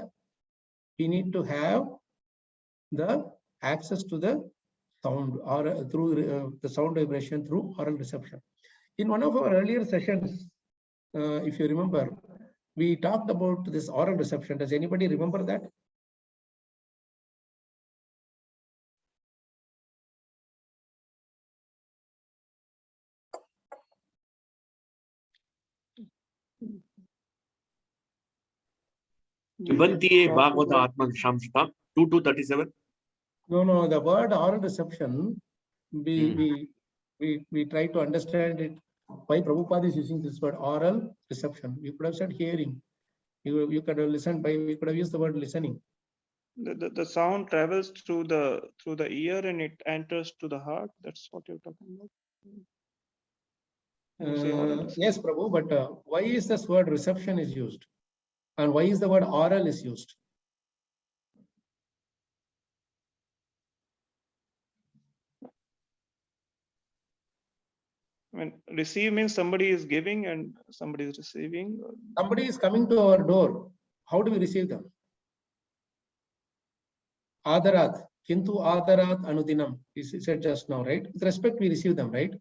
we need to have the access to the sound or through the sound vibration through oral reception. In one of our earlier sessions, if you remember, we talked about this oral reception. Does anybody remember that? Nibantiye Bhagavata Atman Shamshtam 2237. No, the word oral reception, we try to understand it. Why Prabhupada is using this word oral reception? You could have said hearing. You could have listened by, we could have used the word listening. The sound travels through the ear and it enters to the heart. That's what you're talking about. Yes, Prabhu, but why is this word reception is used? And why is the word oral is used? I mean, receive means somebody is giving and somebody is receiving. Somebody is coming to our door. How do we receive them? Adarat, kintu adarat anudinam. He said just now, right? With respect, we receive them, right?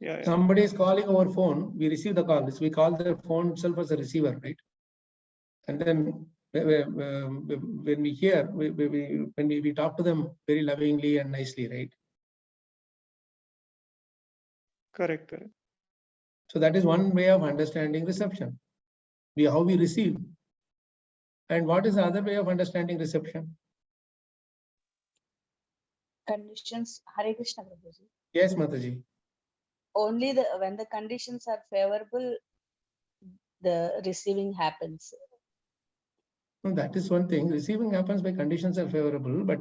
Yeah. Somebody is calling our phone, we receive the call. We call the phone itself as a receiver, right? And then when we hear, when we talk to them very lovingly and nicely, right? Correct. So that is one way of understanding reception. How we receive. And what is the other way of understanding reception? Conditions. Hare Krishna Prabhuji. Yes, Mataji. Only when the conditions are favorable, the receiving happens. No, that is one thing. Receiving happens by conditions are favorable, but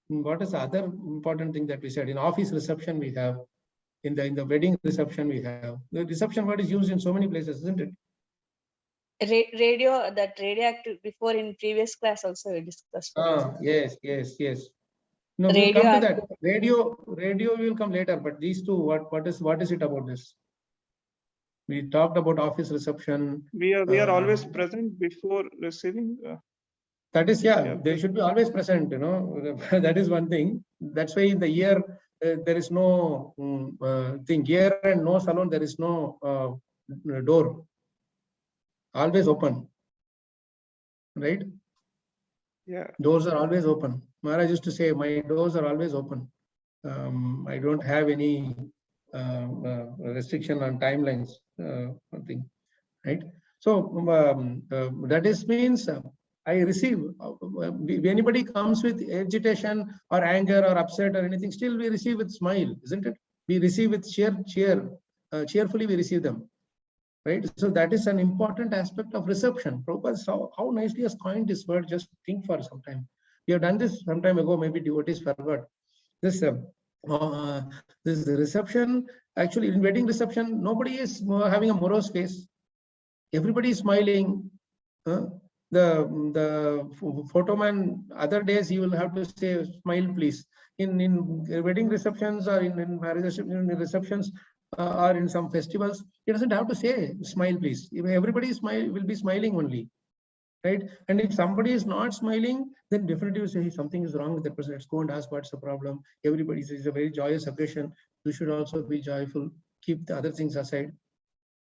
what is the other important thing that we said? In office reception we have, in the wedding reception we have. The reception word is used in so many places, isn't it? Radio, that radioactive, before in previous class also we discussed. Yes. No, we'll come to that. Radio will come later, but these two, what is it about this? We talked about office reception. We are always present before receiving. That is, they should be always present, you know. That is one thing. That's why in the ear, there is no thing. Ear and nose alone, there is no door. Always open. Right? Yeah. Doors are always open. Maharaj used to say, my doors are always open. I don't have any restriction on timelines, thing, right? So that is means I receive. If anybody comes with agitation or anger or upset or anything, still we receive with smile, isn't it? We receive with cheerfully we receive them, right? So that is an important aspect of reception. Prabhupada, how nicely has coined this word. Just think for some time. We have done this some time ago. Maybe devotees forgot this. This reception, actually in wedding reception, nobody is having a morose face. Everybody is smiling. The photo man, other days he will have to say, smile please. In wedding receptions or in marriage receptions or in some festivals, he doesn't have to say, smile please. Everybody will be smiling only. Right? And if somebody is not smiling, then definitely you say something is wrong with that person. Let's go and ask what's the problem. Everybody is a very joyous occasion. You should also be joyful. Keep the other things aside.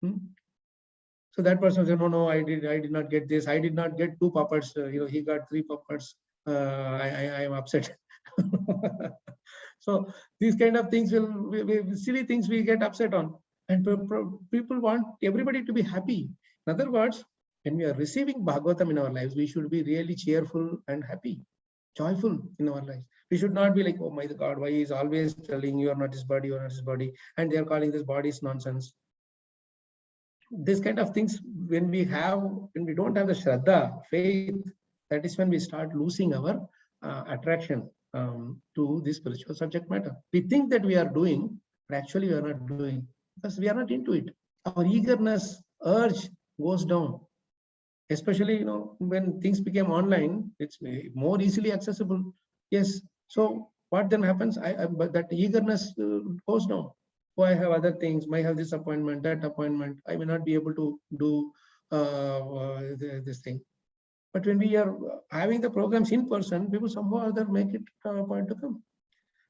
So that person said, no, I did not get this. I did not get 2 puppets. He got 3 puppets. I am upset. So these kind of things silly things we get upset on. And people want everybody to be happy. In other words, when we are receiving Bhagavatam in our lives, we should be really cheerful and happy, joyful in our lives. We should not be like, oh my God, why he is always telling you are not his body, you are not his body, and they are calling this body is nonsense. This kind of things, when we don't have the Shraddha, faith, that is when we start losing our attraction to the spiritual subject matter. We think that we are doing, but actually we are not doing because we are not into it. Our eagerness, urge goes down. Especially, when things became online, it's more easily accessible. Yes. So what then happens? But that eagerness goes down. Oh, I have other things. Might have this appointment, that appointment. I may not be able to do this thing. But when we are having the programs in person, people somehow or other make it a point to come.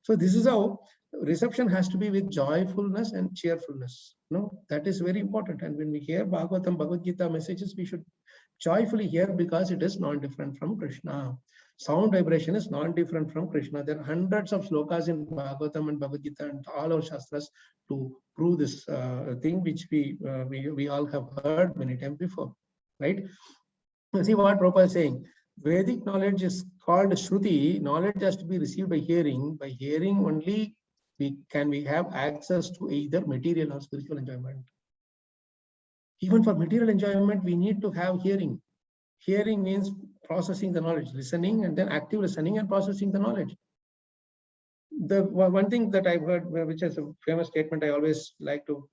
So this is how reception has to be with joyfulness and cheerfulness. That is very important. And when we hear Bhagavatam, Bhagavad Gita messages, we should joyfully hear because it is non-different from Krishna. Sound vibration is non-different from Krishna. There are hundreds of slokas in Bhagavatam and Bhagavad Gita and all our shastras to prove this thing which we all have heard many times before, right? See what Prabhupada is saying. Vedic knowledge is called Shruti. Knowledge has to be received by hearing. By hearing only we have access to either material or spiritual enjoyment. Even for material enjoyment, we need to have hearing. Hearing means processing the knowledge, listening, and then active listening and processing the knowledge. The one thing that I've heard, which is a famous statement, I always like to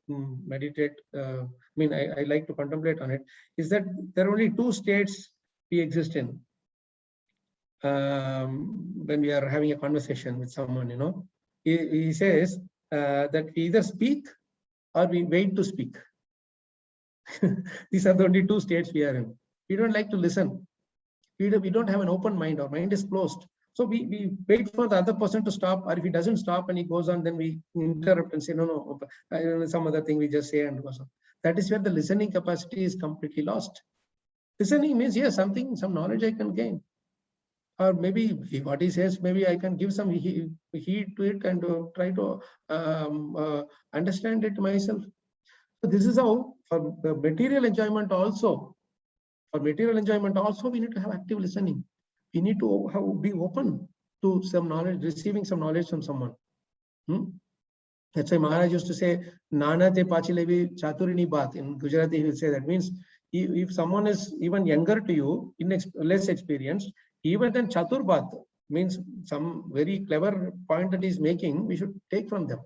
meditate. I like to contemplate on it. Is that there are only two states we exist in when we are having a conversation with someone. He says that we either speak or we wait to speak. These are the only two states we are in. We don't like to listen. We don't have an open mind. Our mind is closed. So we wait for the other person to stop, or if he doesn't stop and he goes on, then we interrupt and say, no, some other thing we just say and goes on. That is where the listening capacity is completely lost. Listening means, yes, some knowledge I can gain. Or maybe what he says, maybe I can give some heed to it and try to understand it myself. So this is how, for the material enjoyment also, we need to have active listening. We need to be open to some knowledge, receiving some knowledge from someone. That's why Maharaj used to say, Nana te pachilevi chaturini baat. In Gujarati, he will say that means if someone is even younger to you, less experienced, even then chatur baat means some very clever point that he's making, we should take from them.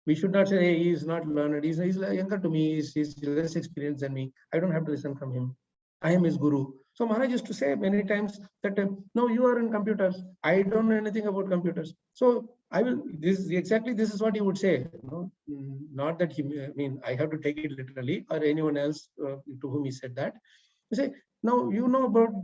We should not say, hey, he is not learned, he's younger to me, he's less experienced than me. I don't have to listen from him. I am his guru. So Maharaj used to say many times that, no, you are in computers. I don't know anything about computers. So this is what he would say. Not that I have to take it literally, or anyone else to whom he said that. You say, now you know about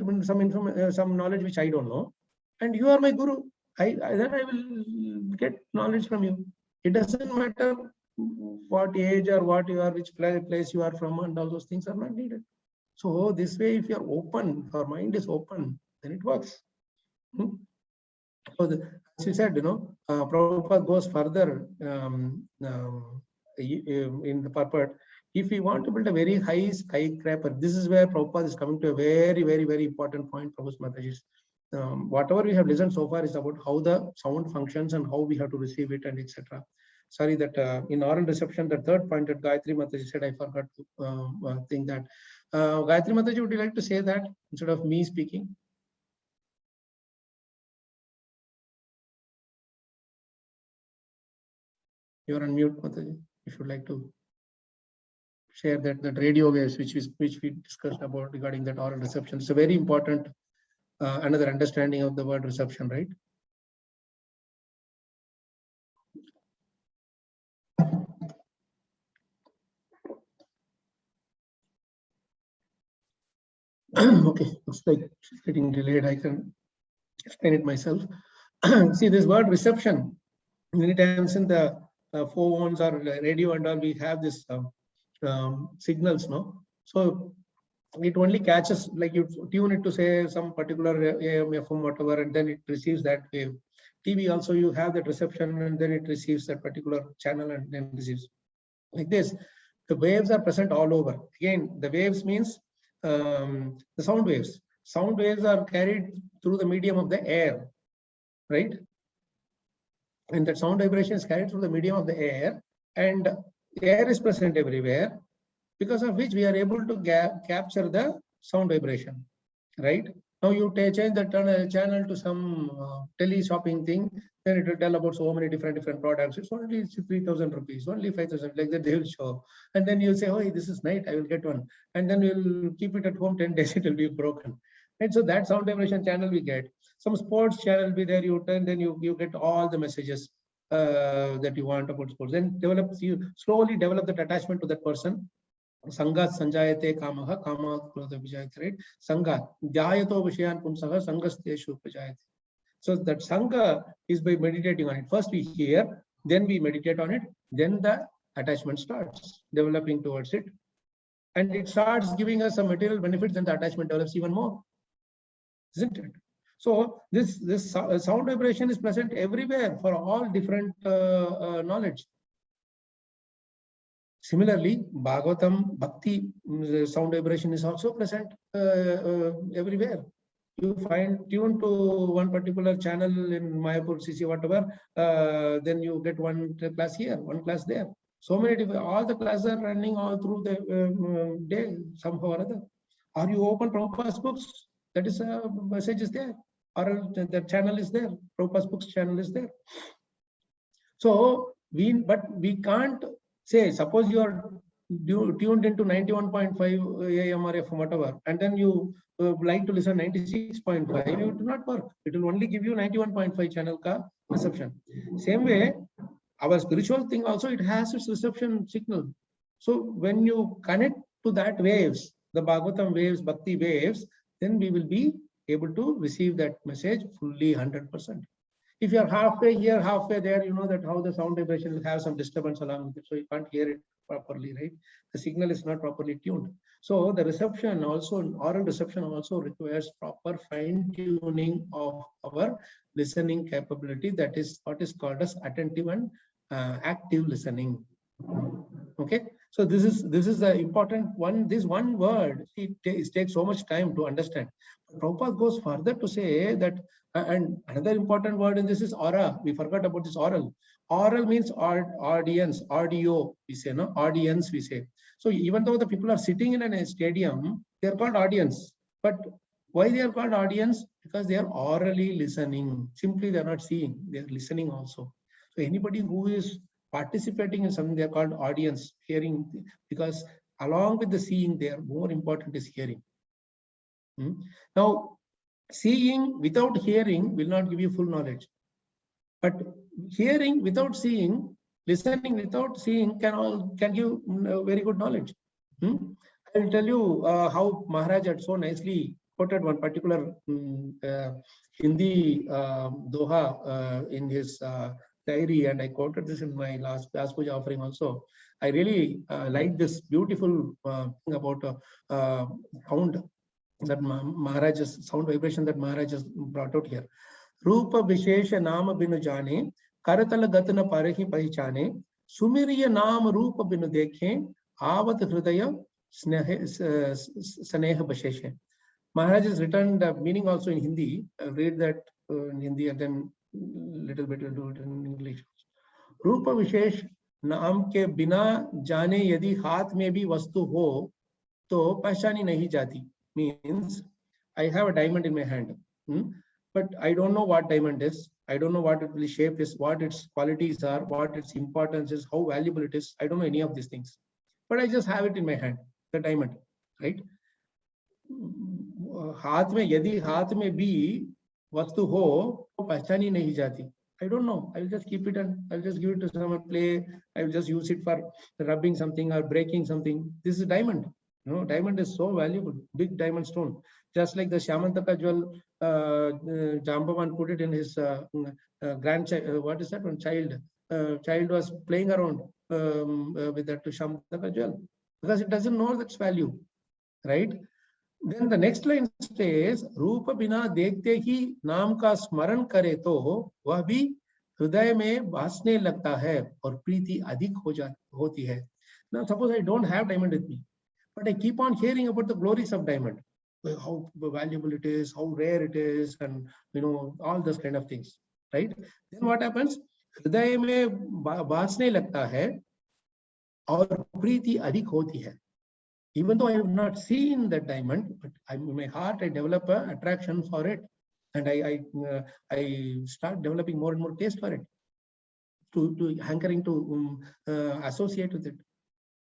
some knowledge which I don't know, and you are my guru. Then I will get knowledge from you. It doesn't matter what age or what you are, which place you are from, and all those things are not needed. So this way, if you are open, our mind is open, then it works. So as you said, Prabhupada goes further in the purport. If we want to build a very high skyscraper, this is where Prabhupada is coming to a very, very, very important point, Prabhupada Mataji. Whatever we have listened so far is about how the sound functions and how we have to receive it and etc. Sorry that in oral reception, the third point that Gayatri Mataji said, I forgot to think that. Gayatri Mataji, would you like to say that instead of me speaking? You're on mute, Mataji. If you'd like to share that radio waves which we discussed about regarding that oral reception. It's a very important another understanding of the word reception, right? Okay, looks like it's getting delayed. I can explain it myself. See, this word reception, many times in the phones or radio and all, we have this signals, no? So it only catches, like you tune it to say some particular AM, FM, whatever, and then it receives that wave. TV also, you have that reception and then it receives that particular channel and then receives. Like this, the waves are present all over. Again, the waves means the sound waves. Sound waves are carried through the medium of the air, right? And that sound vibration is carried through the medium of the air, and air is present everywhere, because of which we are able to capture the sound vibration. right? Now you change the channel to some tele shopping thing, then it will tell about so many different products. It's only 3,000 rupees, only 5,000, like that they will show. And then you say, oh, this is nice, I will get one. And then you'll keep it at home 10 days, it will be broken. And so that sound vibration channel we get. Some sports channel will be there, you turn, then you get all the messages that you want about sports. Then you slowly develop that attachment to that person. Sangat sanjayate kamaha, kama krodha vijayate, right? Sangat, dhyayato vishayan pumsaha, sangasteshu upajayate. So that sangha is by meditating on it. First we hear, then we meditate on it, then the attachment starts developing towards it. And it starts giving us some material benefits, then the attachment develops even more. Isn't it? So this sound vibration is present everywhere for all different knowledge. Similarly, Bhagavatam, Bhakti sound vibration is also present everywhere. You find tuned to one particular channel in Mayapur, CC, whatever, then you get one class here, one class there. So many different, all the classes are running all through the day, somehow or other. Or you open Prabhupada's books, that is a message is there, or the channel is there, Prabhupada's books channel is there. So but we can't say, suppose you are tuned into 91.5 AM or FM, whatever, and then you like to listen 96.5, it will not work. It will only give you 91.5 channel ka reception. Same way, our spiritual thing also, it has its reception signal. So when you connect to that waves, the Bhagavatam waves, Bhakti waves, then we will be able to receive that message fully 100%. If you are halfway here, halfway there, you know that how the sound vibration will have some disturbance along with it, so you can't hear it properly, right? The signal is not properly tuned. So the reception also, oral reception also requires proper fine-tuning of our listening capability. That is what is called as attentive and active listening. Okay, so this is the important one. This one word, it takes so much time to understand. Prabhupada goes further to say that, and another important word in this is aura. We forgot about this oral. Oral means audience, audio, we say, no? Audience, we say. So even though the people are sitting in a stadium, they are called audience. But why they are called audience? Because they are orally listening. Simply they are not seeing, they are listening also. So anybody who is participating in something, they are called audience, hearing, because along with the seeing, they are more important is hearing. Now, seeing without hearing will not give you full knowledge. But hearing without seeing, listening without seeing can give very good knowledge. I will tell you how Maharaj had so nicely quoted one particular Hindi doha in his diary, and I quoted this in my last Vyas Puja offering also. I really like this beautiful thing about sound that Maharaj's sound vibration that Maharaj has brought out here. Rupa Vishesha Nama Binu Jane, Karatala Gatana Parahi Pahichane, Sumiriya Nama Rupa Binu Dekhe, Avat Hridaya Saneha Basheshe. Maharaj has written the meaning also in Hindi. I'll read that in Hindi and then little bit will do it in English. Rupa Vishesh नाम के बिना जाने यदि हाथ में भी वस्तु हो तो पहचानी नहीं जाती. Means I have a diamond in my hand, but I don't know what diamond is. I don't know what its shape is, what its qualities are, what its importance is, how valuable it is. I don't know any of these things, but I just have it in my hand, the diamond, right? हाथ में यदि हाथ में भी वस्तु हो तो पहचानी नहीं जाती. I don't know. I'll just keep it and I'll just give it to someone play. I'll just use it for rubbing something or breaking something. This is diamond. No, diamond is so valuable, big diamond stone. Just like the Shyamantaka jewel, Jambavan put it in his grandchild. What is that one? Child was playing around with that Shyamantaka jewel because it doesn't know its value, right? Then the next line says, रूप बिना देखते ही नाम का स्मरण करे तो वह भी हृदय में भासने लगता है और प्रीति अधिक होती है. Now suppose I don't have diamond with me, but I keep on hearing about the glories of diamond, how valuable it is, how rare it is, and all those kind of things, right? Then what happens? हृदय में भासने लगता है और प्रीति अधिक होती है. Even though I have not seen that diamond, but in my heart, I develop an attraction for it. And I start developing more and more taste for it, to hankering to associate with it.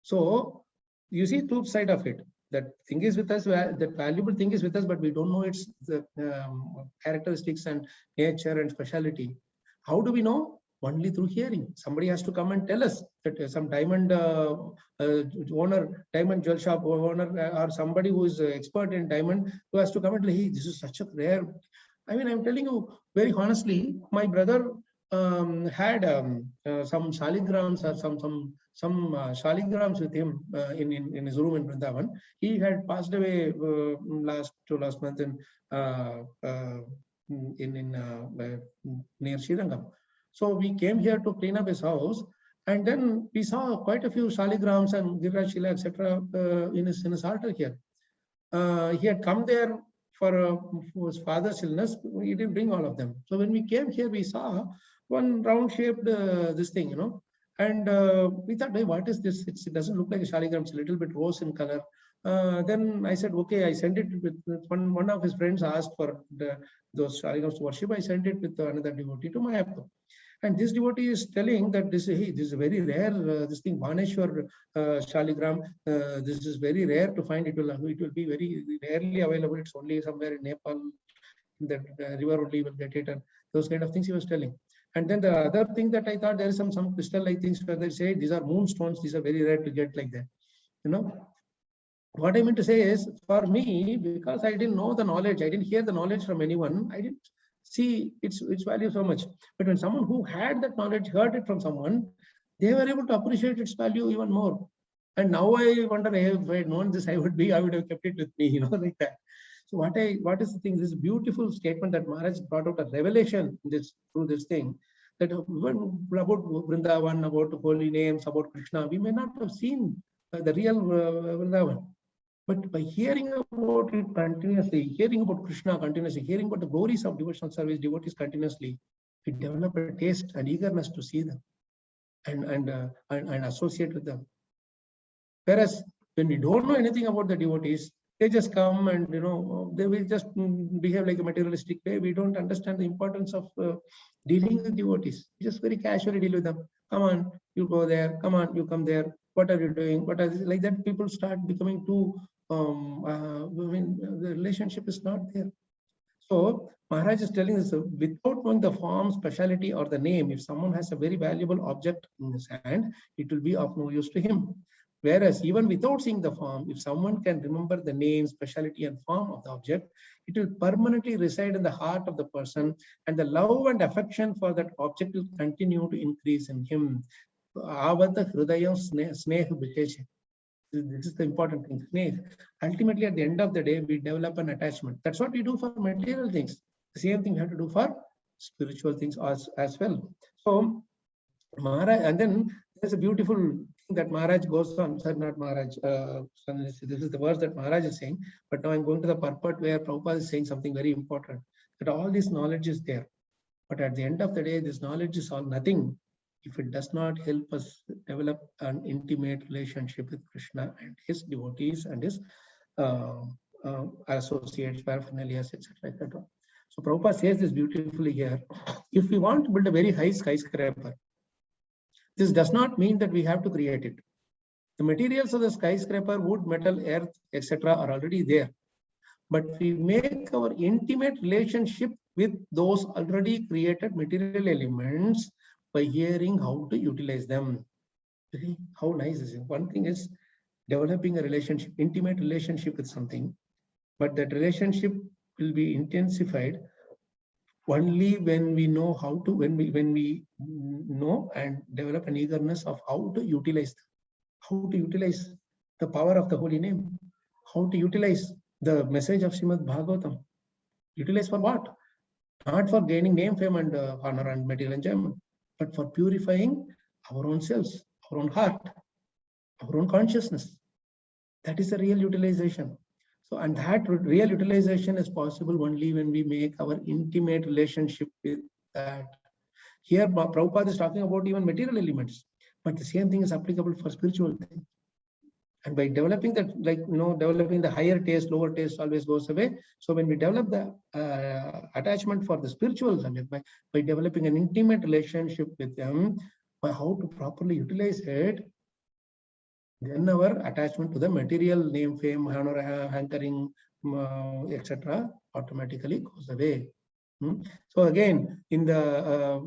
So you see two side of it. That thing is with us, that valuable thing is with us, but we don't know its characteristics and nature and speciality. How do we know? Only through hearing. Somebody has to come and tell us that some diamond owner, diamond jewel shop owner, or somebody who is expert in diamond, who has to come and tell, hey, this is such a rare. I mean, I'm telling you very honestly, my brother had some shaligrams or some shaligrams with him in his room in Vrindavan. He had passed away last month in near Srirangam. So we came here to clean up his house, and then we saw quite a few shaligrams and Giriraj Shila, etc. In his altar here. He had come there for his father's illness. He didn't bring all of them. So when we came here, we saw one round-shaped this thing, and we thought, hey, what is this? It doesn't look like a shaligram. It's a little bit rose in color. Then I said, okay, I sent it with one of his friends asked for those shaligrams to worship. I sent it with another devotee to Mayapur. And this devotee is telling that this is very rare, this thing, Baneshwar shaligram. This is very rare to find. It will be very rarely available. It's only somewhere in Nepal, in the river only will get it, and those kind of things he was telling. And then the other thing that I thought, there is some crystal-like things where they say these are moonstones. These are very rare to get like that. What I meant to say is, for me, because I didn't know the knowledge, I didn't hear the knowledge from anyone, I didn't see its value so much. But when someone who had that knowledge heard it from someone, they were able to appreciate its value even more. And now I wonder, if I had known this, I would have kept it with me, like that. So what is the thing? This beautiful statement that Maharaj brought out a revelation through this thing, that about Vrindavan, about holy names, about Krishna, we may not have seen the real Vrindavan. But by hearing about it continuously, hearing about Krishna continuously, hearing about the glories of devotional service, devotees continuously, we develop a taste and eagerness to see them and associate with them. Whereas when we don't know anything about the devotees, they just come and they will just behave like a materialistic way. We don't understand the importance of dealing with devotees. We just very casually deal with them. Come on, you go there. Come on, you come there. What are you doing? What are like that? People start becoming too. The relationship is not there. So Maharaj is telling us, without knowing the form, speciality, or the name, if someone has a very valuable object in his hand, it will be of no use to him. Whereas even without seeing the form, if someone can remember the name, speciality, and form of the object, it will permanently reside in the heart of the person, and the love and affection for that object will continue to increase in him. Avada hridayam sneha bhiteche. This is the important thing. Ultimately, at the end of the day, we develop an attachment. That's what we do for material things. The same thing we have to do for spiritual things as well. So, Maharaj, and then there's a beautiful thing that Maharaj goes on. Sorry, not Maharaj. This is the verse that Maharaj is saying. But now I'm going to the purport where Prabhupada is saying something very important. That all this knowledge is there. But at the end of the day, this knowledge is all nothing if it does not help us develop an intimate relationship with Krishna and his devotees and his associates, paraphernalias, etc., etc. So Prabhupada says this beautifully here. If we want to build a very high skyscraper, this does not mean that we have to create it. The materials of the skyscraper, wood, metal, earth, etc., are already there. But we make our intimate relationship with those already created material elements by hearing how to utilize them. How nice is it? One thing is developing a relationship, intimate relationship with something, but that relationship will be intensified only when we know how to, when we know and develop an eagerness of how to utilize the power of the holy name, how to utilize the message of Srimad Bhagavatam. Utilize for what? Not for gaining name, fame, and honor and material enjoyment, but for purifying our own selves, our own heart, our own consciousness. That is the real utilization. So, and that real utilization is possible only when we make our intimate relationship with that. Here, Prabhupada is talking about even material elements, but the same thing is applicable for spiritual things. And by developing that, like, developing the higher taste, lower taste always goes away. So when we develop the attachment for the spiritual subject, by developing an intimate relationship with them, by how to properly utilize it, then our attachment to the material, name, fame, honor, hankering, etc., automatically goes away. So again, in the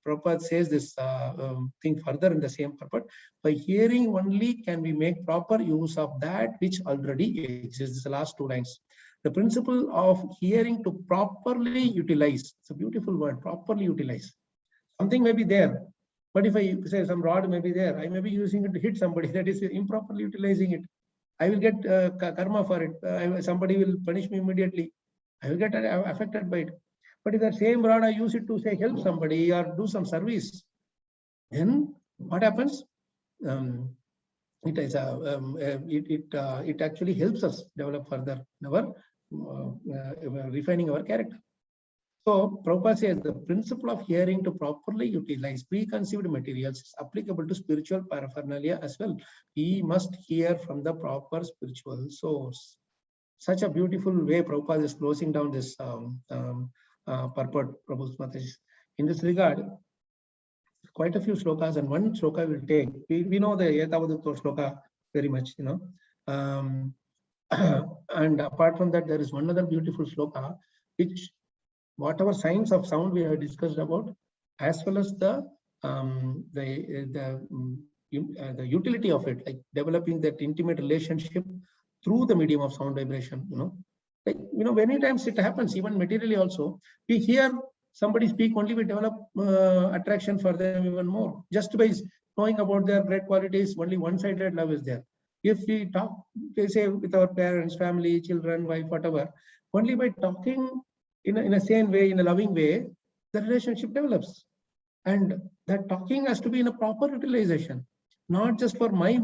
Prabhupada says this thing further in the same purport. By hearing only can we make proper use of that which already exists. This is the last 2 lines. The principle of hearing to properly utilize. It's a beautiful word, properly utilize. Something may be there, but if I say some rod may be there, I may be using it to hit somebody. That is improperly utilizing it. I will get karma for it. Somebody will punish me immediately. I will get affected by it. But if that same rod I use it to say help somebody or do some service, then what happens? It is it actually helps us develop further our refining our character. So Prabhupada says the principle of hearing to properly utilize preconceived materials is applicable to spiritual paraphernalia as well. We must hear from the proper spiritual source. Such a beautiful way Prabhupada is closing down this purport, Prabhu's Mataji. In this regard, quite a few slokas, and one sloka will take. We know the Etavadutta sloka very much, and apart from that, there is one other beautiful sloka, which whatever science of sound we have discussed about, as well as the utility of it, like developing that intimate relationship through the medium of sound vibration, many times it happens, even materially also. We hear somebody speak, only we develop attraction for them even more. Just by knowing about their great qualities, only one-sided love is there. If we talk, they say, with our parents, family, children, wife, whatever, only by talking in a sane way, in a loving way, the relationship develops. And that talking has to be in a proper utilization, not just for my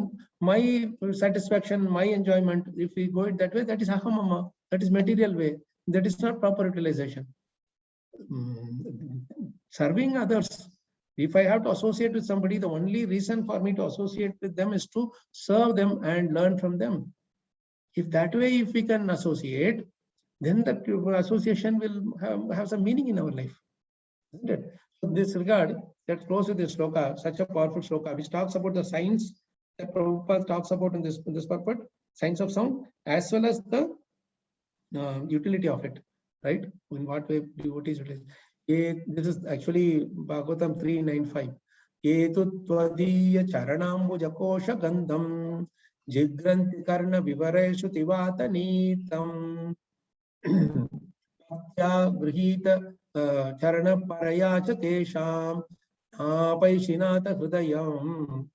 satisfaction, my enjoyment. If we go it that way, that is ahamama, that is material way. That is not proper utilization. Serving others. If I have to associate with somebody, the only reason for me to associate with them is to serve them and learn from them. If that way, if we can associate, then that association will have some meaning in our life, isn't it? So in this regard, let's close with this sloka, such a powerful sloka, which talks about the science that Prabhupada talks about in this purport, science of sound, as well as the utility of it, right? In what way devotees utilize. This is actually Bhagavatam 3.9.5. Etu tvadiya charanambujakosha gandham jigranti karna vivareshu tivata nitam grihita charana paraya cha tesham paishinata hridayam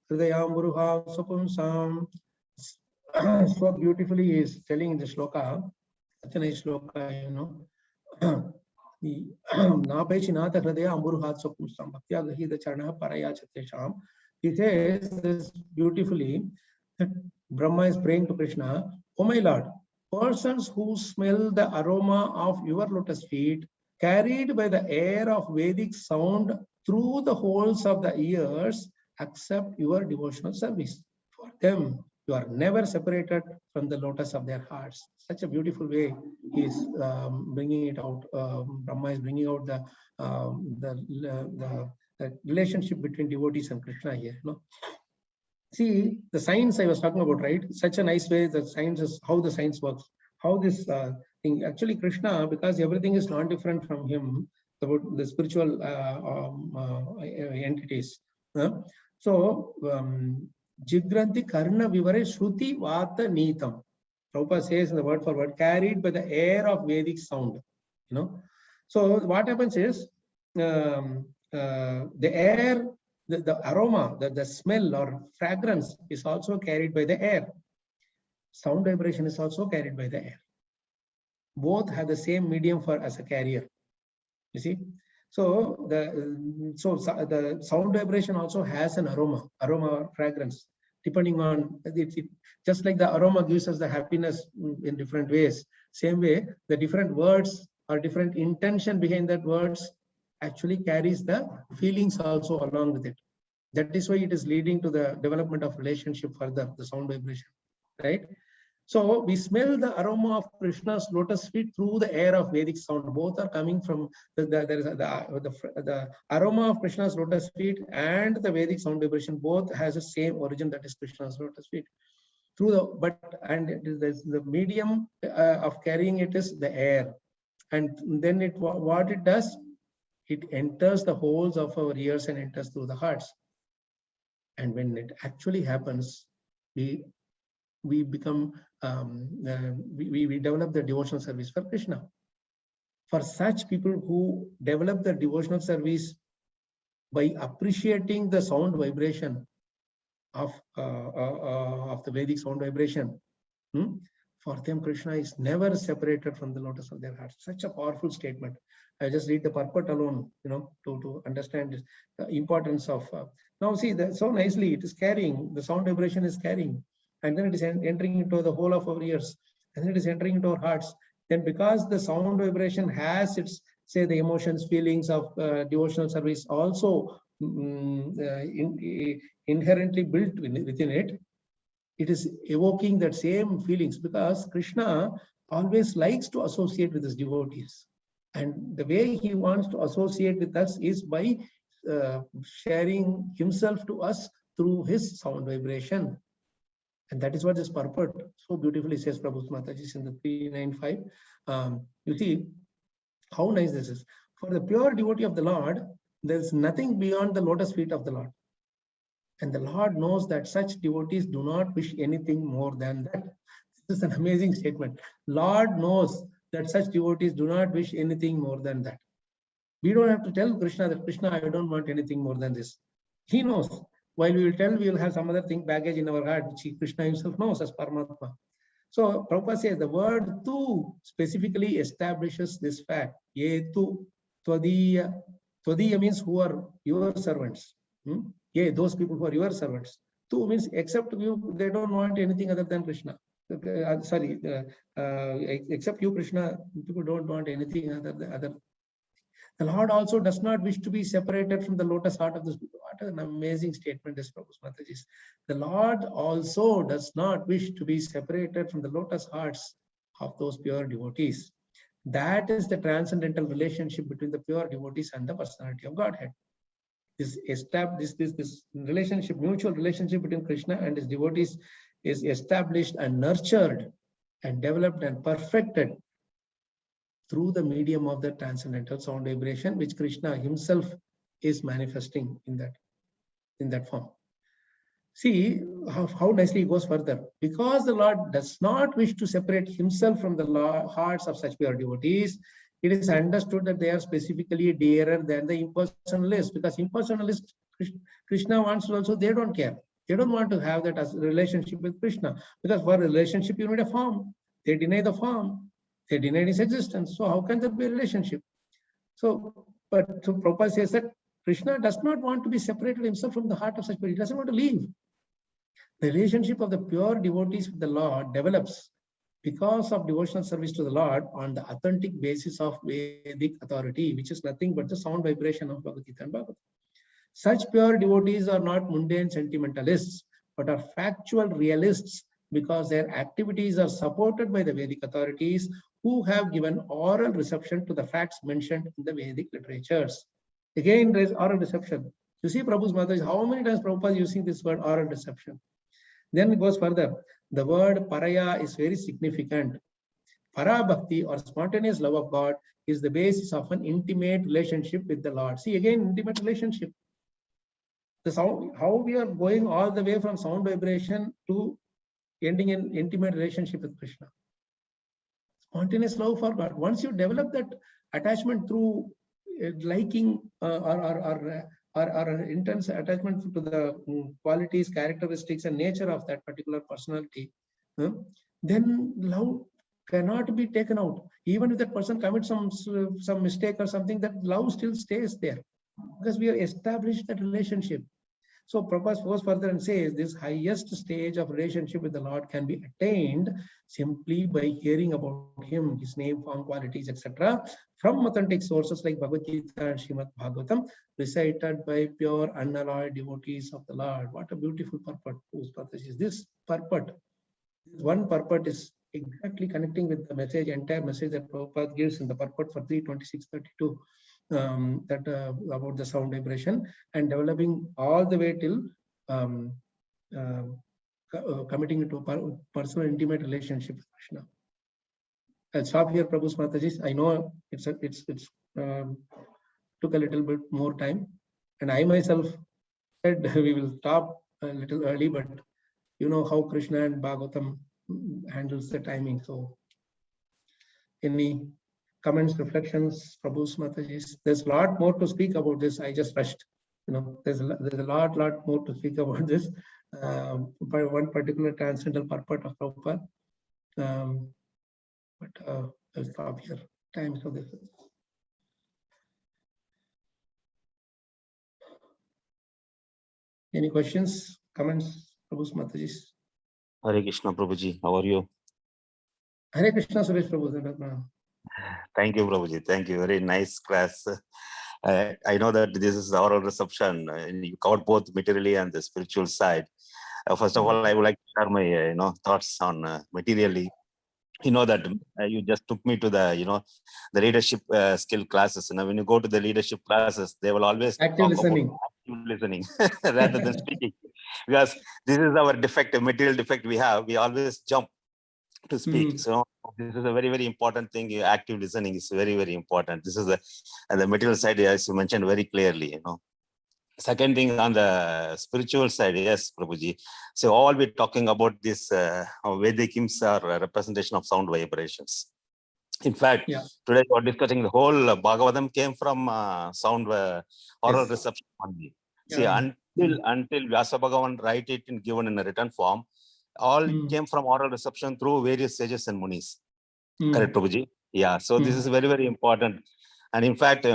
buruha sapumsam. So beautifully he is telling in the shloka, such a nice shloka, Napeshinata hridaya amburuhat sapumsam bhaktya grihita charana paraya cha tesham. He says this beautifully that Brahma is praying to Krishna, "Oh my Lord, persons who smell the aroma of your lotus feet, carried by the air of Vedic sound through the holes of the ears, accept your devotional service. For them, you are never separated from the lotus of their hearts." Such a beautiful way he is bringing it out. Brahma is bringing out the relationship between devotees and Krishna here. See, the science I was talking about, right? Such a nice way that science is, how the science works, how this thing, actually Krishna, because everything is not different from him, about the spiritual entities. So, Jigranti Karna Vivare Shruti Vata Nitam. Prabhupada says in the word for word, carried by the air of Vedic sound. So what happens is, the air, the aroma, the smell or fragrance is also carried by the air. Sound vibration is also carried by the air. Both have the same medium as a carrier. You see, so the sound vibration also has an aroma or fragrance, depending on it. Just like the aroma gives us the happiness in different ways, same way the different words or different intention behind that words actually carries the feelings also along with it. That is why it is leading to the development of relationship further, the sound vibration, right? So we smell the aroma of Krishna's lotus feet through the air of Vedic sound. Both are coming from the aroma of Krishna's lotus feet and the Vedic sound vibration. Both has the same origin, that is Krishna's lotus feet. Through the medium of carrying it is the air, and then what it does, it enters the holes of our ears and enters through the hearts. And when it actually happens, we become we develop the devotional service for Krishna. For such people who develop the devotional service by appreciating the sound vibration of the Vedic sound vibration, for them Krishna is never separated from the lotus of their hearts. Such a powerful statement. I just read the purport alone, to understand the importance of. Now see that so nicely it is carrying, the sound vibration is carrying, and then it is entering into the whole of our ears, and then it is entering into our hearts. Then because the sound vibration has its, say, the emotions, feelings of devotional service also inherently built within it, it is evoking that same feelings, because Krishna always likes to associate with his devotees. And the way he wants to associate with us is by sharing himself to us through his sound vibration. And that is what this purport so beautifully says, Prabhu Mataji, in the 395. You see how nice this is. For the pure devotee of the Lord, there is nothing beyond the lotus feet of the Lord. And the Lord knows that such devotees do not wish anything more than that. This is an amazing statement. Lord knows that such devotees do not wish anything more than that. We don't have to tell Krishna that, Krishna, I don't want anything more than this. He knows. While we will tell, we will have some other thing, baggage in our heart, which Krishna himself knows as Paramatma. So Prabhupada says the word tu specifically establishes this fact. Ye tu, tvadiya. Tvadiya means who are your servants. Yeah, those people who are your servants. Tu means except you, they don't want anything other than Krishna. Except you, Krishna, people don't want anything other. The Lord also does not wish to be separated from the lotus heart of this. What an amazing statement this Prabhu Mataji. The Lord also does not wish to be separated from the lotus hearts of those pure devotees. That is the transcendental relationship between the pure devotees and the personality of Godhead. This relationship, mutual relationship between Krishna and his devotees is established and nurtured and developed and perfected through the medium of the transcendental sound vibration, which Krishna himself is manifesting in that form. See how nicely it goes further. Because the Lord does not wish to separate himself from the hearts of such pure devotees, it is understood that they are specifically dearer than the impersonalists, because impersonalists, Krishna wants to also, they don't care. They don't want to have that as a relationship with Krishna, because for a relationship you need a form. They deny the form. They denied his existence. So how can there be a relationship? So Prabhupada says that Krishna does not want to be separated himself from the heart of such people. He doesn't want to leave. The relationship of the pure devotees with the Lord develops because of devotional service to the Lord on the authentic basis of Vedic authority, which is nothing but the sound vibration of Bhagavad Gita and Bhagavatam. Such pure devotees are not mundane sentimentalists, but are factual realists, because their activities are supported by the Vedic authorities who have given oral reception to the facts mentioned in the Vedic literatures. Again, there is oral reception. You see Prabhu's Mataji, how many times Prabhupada is using this word oral reception? Then it goes further. The word paraya is very significant. Para bhakti, or spontaneous love of God, is the basis of an intimate relationship with the Lord. See again, intimate relationship. The sound, how we are going all the way from sound vibration to ending in intimate relationship with Krishna. Spontaneous love for God. Once you develop that attachment through liking or an intense attachment to the qualities, characteristics, and nature of that particular personality, then love cannot be taken out. Even if that person commits some mistake or something, that love still stays there, because we have established that relationship. So Prabhupada goes further and says this highest stage of relationship with the Lord can be attained simply by hearing about him, his name, form, qualities, etc. from authentic sources like Bhagavad Gita and Srimad Bhagavatam, recited by pure unalloyed devotees of the Lord. What a beautiful purport. This purport, one purport is exactly connecting with the message, entire message that Prabhupada gives in the purport for 32632. About the sound vibration and developing all the way till committing into a personal intimate relationship with Krishna. I'll stop here, Prabhu Mataji. I know it's took a little bit more time, and I myself said we will stop a little early, but you know how Krishna and Bhagavatam handles the timing. So, any comments, reflections, Prabhu Mataji? There's a lot more to speak about this. I just rushed. You know, there's a lot more to speak about this. By one particular transcendental purport of Prabhupada. But I'll stop here. Time for this. Any questions, comments, Prabhu Mataji? Hare Krishna, Prabhuji. How are you? Hare Krishna, Suresh Prabhu. Thank you, Prabhuji. Thank you. Very nice class. I know that this is the oral reception. You covered both materially and the spiritual side. First of all, I would like to share my thoughts on materially. You know that you just took me to the the leadership skill classes. Now, when you go to the leadership classes, they will always Active listening. about active listening rather than speaking, because this is our defect, a material defect we have. We always jump to speak. So this is a very, very important thing. Active listening is very, very important. This is the material side, as you mentioned very clearly. Second thing, on the spiritual side, yes, Prabhuji. So all we're talking about this Vedic hymns are a representation of sound vibrations. In fact, today we're discussing the whole Bhagavatam came from sound oral reception only. See, until Vyasa Bhagavan write it and given in a written form, all came from oral reception through various sages and munis. Correct, Prabhuji? Yeah. So this is very, very important. And in fact,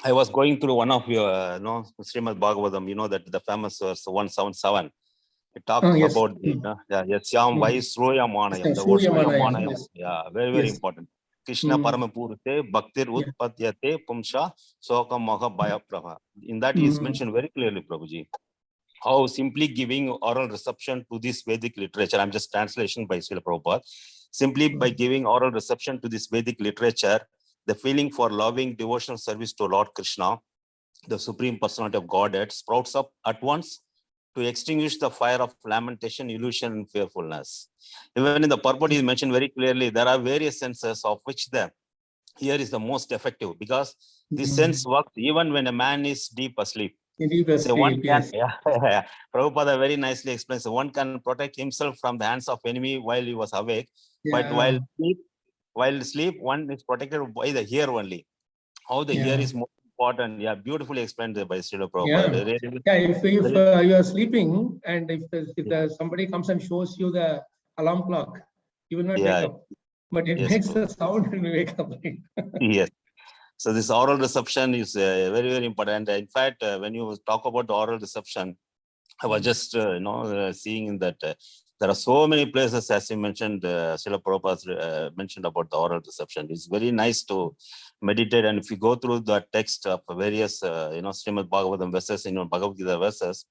I was going through one of your, Srimad Bhagavatam, that the famous verse 177. It talks about Yasyam Vaisroya Manayam. The word Manayam. Yeah, very, very important. Krishna Paramapurate Bhaktir Utpatyate Pumsha Sokam Maha Bhaya Prabha. In that he is mentioned very clearly, Prabhuji, how simply giving oral reception to this Vedic literature. I'm just translation by Srila Prabhupada. Simply by giving oral reception to this Vedic literature, the feeling for loving devotional service to Lord Krishna, the Supreme Personality of Godhead, sprouts up at once to extinguish the fire of lamentation, illusion, and fearfulness. Even in the purport is mentioned very clearly, there are various senses of which the ear is the most effective, because this sense works even when a man is deep asleep. So one can, Prabhupada very nicely explains, one can protect himself from the hands of enemy while he was awake, but while asleep, one is protected by the ear only. How the ear is more important. Yeah, beautifully explained by Srila Prabhupada. If you are sleeping and if somebody comes and shows you the alarm clock, you will not wake up. But it makes a sound and you wake up. Yes. So this oral reception is very, very important. In fact, when you talk about the oral reception, I was just seeing in that there are so many places, as you mentioned, Srila Prabhupada mentioned about the oral reception. It's very nice to meditate, and if you go through the text of various Srimad Bhagavatam verses, Bhagavad Gita verses,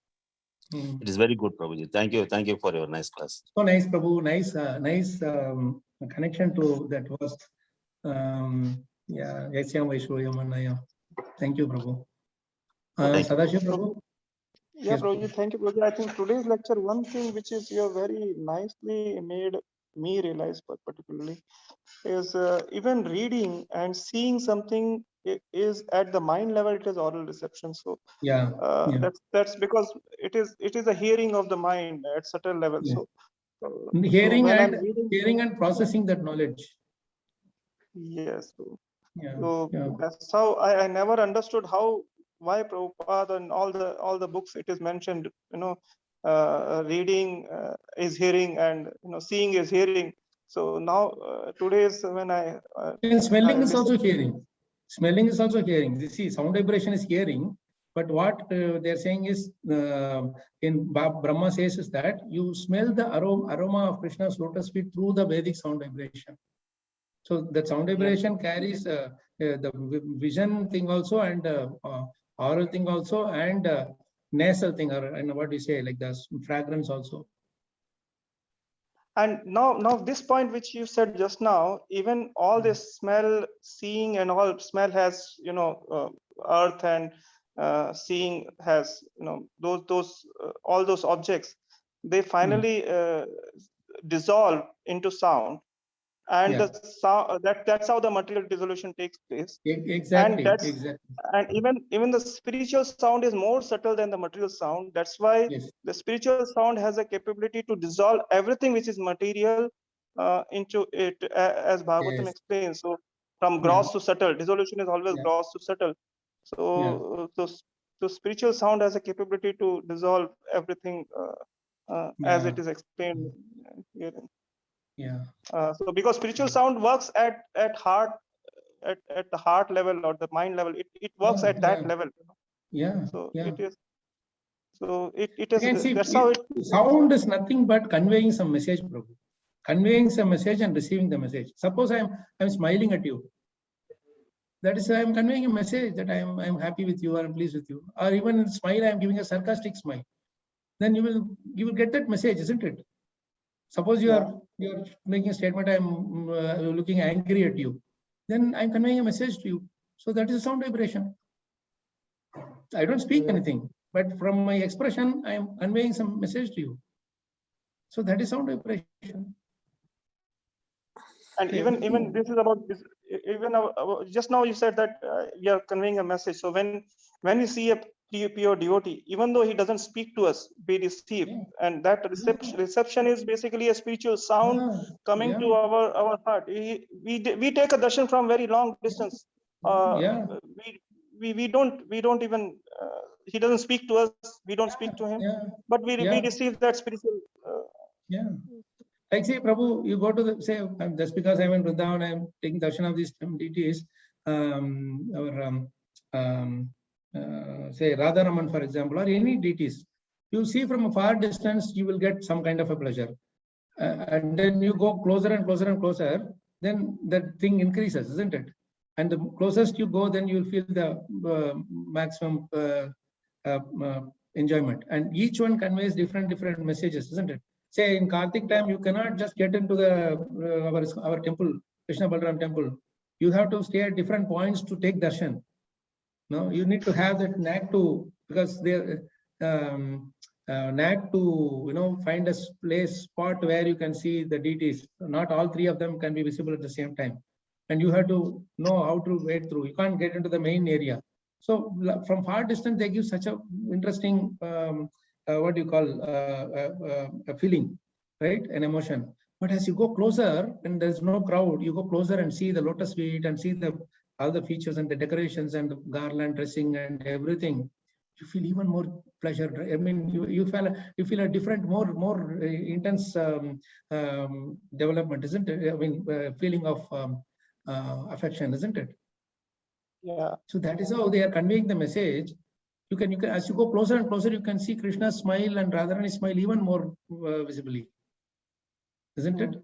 it is very good, Prabhuji. Thank you for your nice class. So nice, Prabhu. Nice connection to that verse. Yasyam Vaishroya Manaya. Thank you, Prabhu. Sadashiv Prabhu. Yeah, Prabhuji, thank you, Prabhuji. I think today's lecture, one thing which is you very nicely made me realize particularly is even reading and seeing something is at the mind level, it is oral reception. So that's because it is a hearing of the mind at certain level. So hearing and processing that knowledge. Yes. That's how I never understood why Prabhupada and all the books it is mentioned, reading is hearing and seeing is hearing. So now today's when smelling is also hearing. Smelling is also hearing. You see, sound vibration is hearing, But what they're saying is, in Brahma says is that you smell the aroma of Krishna's lotus feet through the Vedic sound vibration. So that sound vibration carries the vision thing also, and oral thing also, and nasal thing, or and what do you say, like the fragrance also. And now this point which you said just now, even all this smell, seeing, and all smell has, earth, and seeing has, those all those objects, they finally dissolve into sound, and Yeah. the sound, that's how the material dissolution takes place. Exactly. And Exactly. and even the spiritual sound is more subtle than the material sound. That's why Yes. the spiritual sound has a capability to dissolve everything which is material into it, as Bhagavatam Yes. explains. So from gross to subtle, dissolution is always Yeah. gross to subtle. So spiritual sound has a capability to dissolve everything as it is explained here. Yeah. So because spiritual sound works at heart, at the heart level or the mind level, it works at that level. Yeah. So Yeah. it is. So it You is. can see, That's how it. sound is nothing but conveying some message, Prabhu. Conveying some message and receiving the message. Suppose I'm smiling at you. That is, I'm conveying a message that I'm happy with you, or I'm pleased with you. Or even smile, I'm giving a sarcastic smile. Then you will get that message, isn't it? Suppose you're making a statement, I'm looking angry at you. Then I'm conveying a message to you. So that is a sound vibration. I don't speak anything, but from my expression, I am conveying some message to you. So that is sound vibration. And even this is about this. Even just now you said that you are conveying a message. So when we see a pure devotee, even though he doesn't speak to us, we receive, and that reception is basically a spiritual sound coming to our heart. We take a darshan from very long distance. We don't even he doesn't speak to us. We don't speak to him, but we receive that spiritual. Like say, Prabhu, you go to the, say, just because I'm in Vrindavan, I'm taking darshan of these deities, say Radharaman, for example, or any deities. You see from a far distance, you will get some kind of a pleasure. And then you go closer and closer and closer, then that thing increases, isn't it? And the closest you go, then you'll feel the maximum enjoyment. And each one conveys different messages, isn't it? Say in Kartik time, you cannot just get into the our temple, Krishna Balaram temple. You have to stay at different points to take darshan. No, you need to have that knack to, because they knack to find a spot where you can see the deities. Not all three of them can be visible at the same time, and you have to know how to wade through. You can't get into the main area. So from far distance, they give such a interesting what do you call a feeling, right? An emotion. But as you go closer, and there's no crowd, you go closer and see the lotus feet and see all the features and the decorations and the garland dressing and everything. You feel even more pleasure. I mean, you feel a different, more intense development, isn't it? I mean, feeling of affection, isn't it? Yeah. So that is how they are conveying the message. You can as you go closer and closer, you can see Krishna's smile and Radharani's smile even more visibly, isn't it?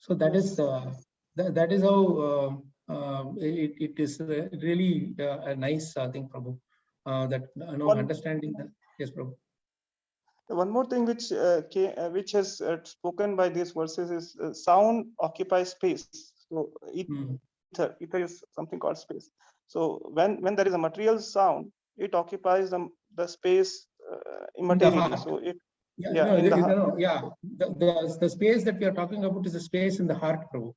So that is that is how it is really a nice thing, Prabhu. That understanding that. Yes, Prabhu. One more thing which has spoken by these verses is sound occupies space. So ether is something called space. So when there is a material sound, it occupies the space immaterially. So it the space that we are talking about is a space in the heart, Prabhu.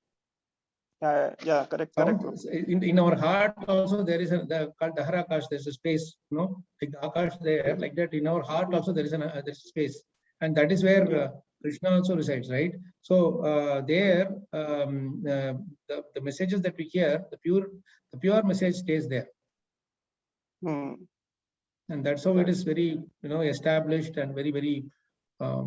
Yeah, correct. In our heart also there is called Dahara Akash. There's a space, like the Akash there, like that. In our heart also there's a space, and that is where Krishna also resides, right? So there, the messages that we hear, the pure message stays there, and that's how it is very, established and very. I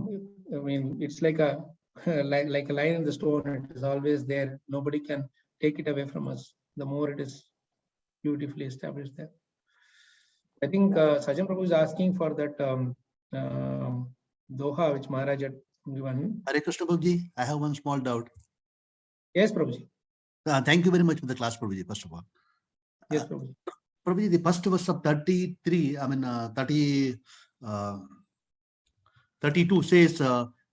mean, it's like a like a line in the stone. It is always there. Nobody can take it away from us. The more it is beautifully established there. I think Sajan Prabhu is asking for that Doha which Maharaj had given. Hare Krishna Prabhuji, I have one small doubt. Yes, Prabhuji. Thank you very much for the class, Prabhuji, first of all. Yes, Prabhuji. Prabhuji, the first verse of 33, 32 says,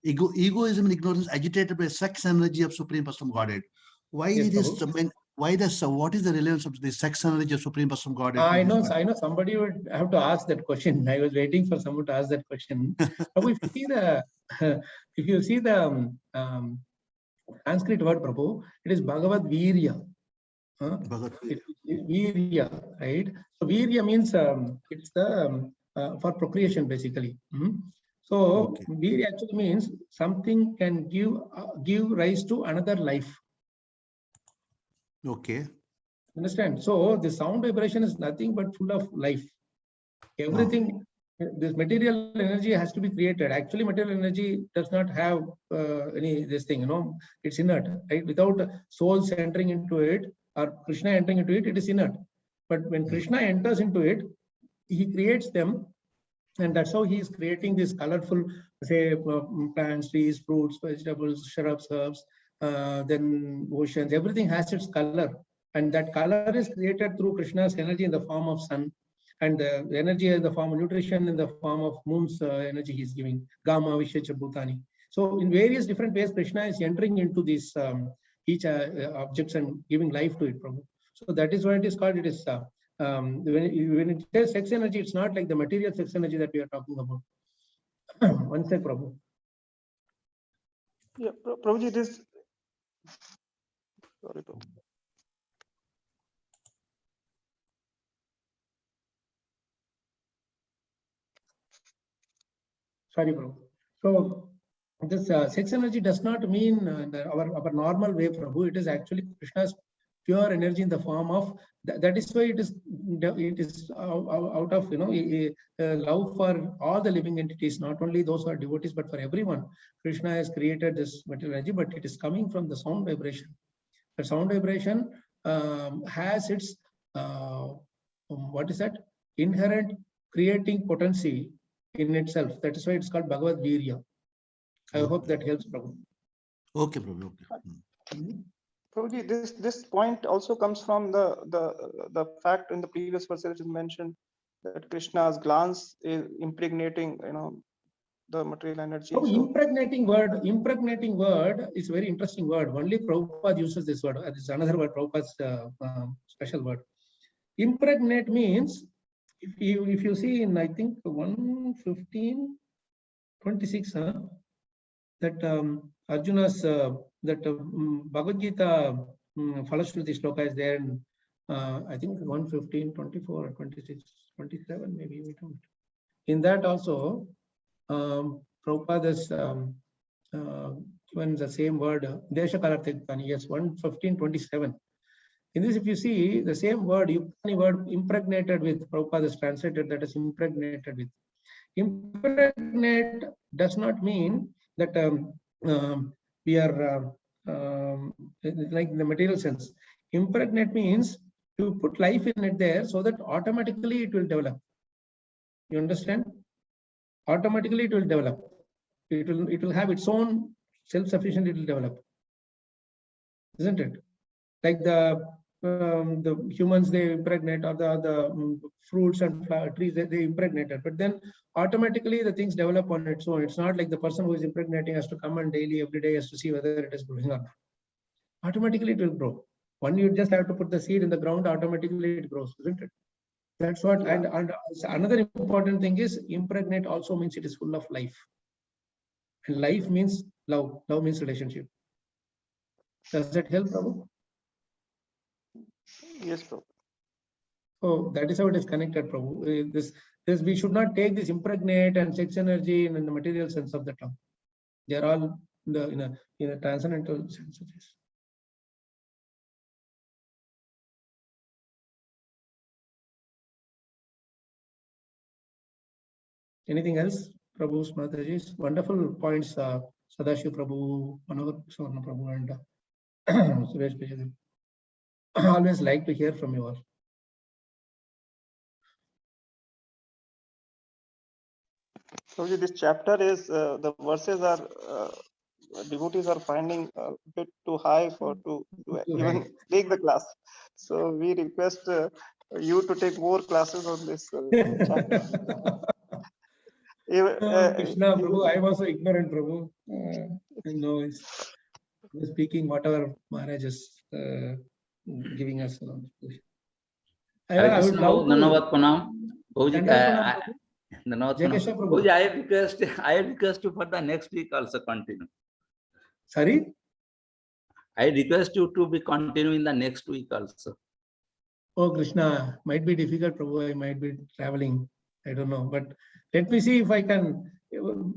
egoism and ignorance agitated by sex energy of Supreme Personal Godhead. Why Yes, this? Prabhu. Why does? What is the relevance of the sex energy of Supreme Personal Godhead? I know somebody would have to ask that question. I was waiting for someone to ask that question. Prabhu, if you see the Sanskrit word, Prabhu, it is Bhagavad Virya. Virya, right? So Virya means it's the for procreation basically. So Okay. Virya actually means something can give rise to another life. Okay. Understand? So the sound vibration is nothing but full of life. Everything, this material energy has to be created. Actually, material energy does not have any this thing, it's inert, right? Without souls entering into it or Krishna entering into it, it is inert. But when Krishna enters into it, he creates them, and that's how he is creating this colorful, say, plants, trees, fruits, vegetables, shrubs, herbs, then oceans. Everything has its color. And that color is created through Krishna's energy in the form of sun, and the energy in the form of nutrition in the form of moon's energy he is giving, Gama, Vishecha, Bhutani. So in various different ways, Krishna is entering into these each objects and giving life to it, Prabhu. So that is why it is called, it is, when it says sex energy, it's not like the material sex energy that we are talking about. One sec, Prabhu. Yeah, Prabhuji, this. Sorry, Prabhu. Sorry, Prabhu. So this sex energy does not mean our normal way, Prabhu. It is actually Krishna's pure energy in the form of that is why it is out of love for all the living entities, not only those who are devotees, but for everyone. Krishna has created this material energy, but it is coming from the sound vibration. The sound vibration has its what is that? Inherent creating potency in itself. That is why it's called Bhagavad Virya. I hope that helps, Prabhu. Okay, Prabhu. Okay. Prabhuji, this point also comes from the fact in the previous verse it is mentioned that Krishna's glance is impregnating, the material energy. So impregnating word is a very interesting word. Only Prabhupada uses this word. This is another word, Prabhupada's special word. Impregnate means, if you see in, I think, 1:15:26, that Arjuna's Bhagavad Gita Falashruti Shloka is there in, I think 1:15:24 or 26, 27 maybe, we don't. In that also, Prabhupada has given the same word, Desha Kalartitani, yes, 1:15:27. In this, if you see the same word, Yuktani word impregnated with, Prabhupada is translated that is impregnated with. Impregnate does not mean that we are like in the material sense. Impregnate means to put life in it there so that automatically it will develop. You understand? Automatically it will develop. It will have its own self-sufficient, it will develop. Isn't it? Like the humans, they impregnate, or the fruits and trees, they impregnated, but then automatically the things develop on its own. It's not like the person who is impregnating has to come and daily, every day has to see whether it is growing or not. Automatically it will grow. One, you just have to put the seed in the ground, automatically it grows, isn't it? That's what, and another important thing is impregnate also means it is full of life. And life means love. Love means relationship. Does that help, Prabhu? Yes, Prabhu. So that is how it is connected, Prabhu. This we should not take this impregnate and sex energy in the material sense of the term. They are all in a transcendental sense of this. Anything else, Prabhu's Mataji's? Wonderful points, Sadashiv Prabhu, Manohar Savarna Prabhu, and Suresh Bejadev. I always like to hear from you all. So this chapter is the verses are devotees are finding a bit too high for to even high. take the class. So we request you to take more classes on this chapter. Krishna Prabhu, I was so ignorant, Prabhu. No, it's speaking whatever Maharaj is giving us. I would love to. Dhanavad Pranam. Bhuji, Dandavat Pranam, Prabhu. Dhanavad Jai Pranam. Keshav Prabhu. Bhuji, I request you for the next week also continue. Sorry? I request you to be continuing the next week also. Oh, Krishna, might be difficult, Prabhu. I might be traveling. I don't know. But let me see if I can.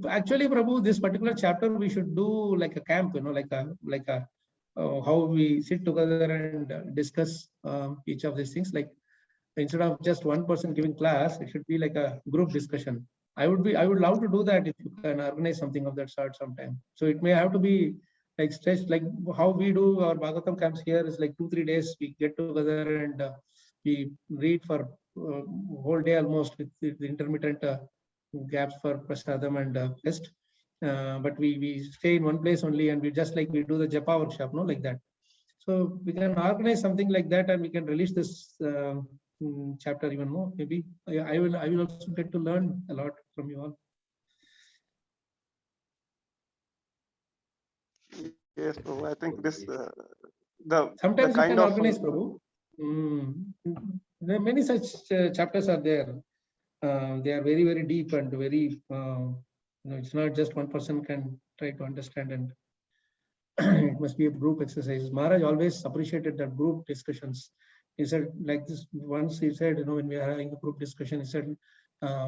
Actually, Prabhu, this particular chapter we should do like a camp, like a how we sit together and discuss each of these things. Like instead of just one person giving class, it should be like a group discussion. I would love to do that if you can organize something of that sort sometime. So it may have to be like stretched, like how we do our Bhagavatam camps here is like 2-3 days. We get together and we read for whole day almost with the intermittent gaps for prasadam and rest. But we stay in one place only, and we just like we do the japa workshop, no, like that. So we can organize something like that, and we can release this chapter even more. Maybe I will also get to learn a lot from you all. Yes, Prabhu. I think this Sometimes the you kind can of organize, Prabhu. There are many such chapters are there. They are very, very deep and very. It's not just one person can try to understand, and it must be a group exercise. Maharaj always appreciated that group discussions. He said like this once. He said, when we are having a group discussion, he said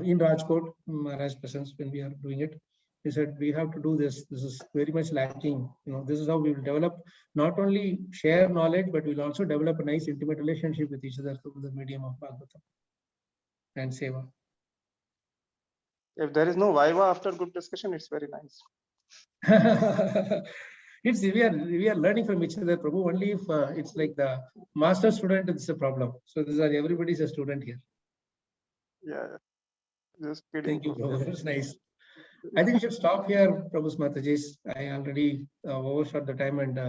in Rajkot, Maharaj's presence, when we are doing it, he said we have to do this. This is very much lacking. This is how we will develop, not only share knowledge, but we'll also develop a nice intimate relationship with each other through the medium of Bhagavatam and Seva. If there is no viva after group discussion, it's very nice. We are learning from each other, Prabhu. Only if it's like the master student, it's a problem. So everybody's a student here. Yeah, just kidding. Thank you, Prabhu. That's nice. I think we should stop here, Prabhu Mataji's. I already overshot the time and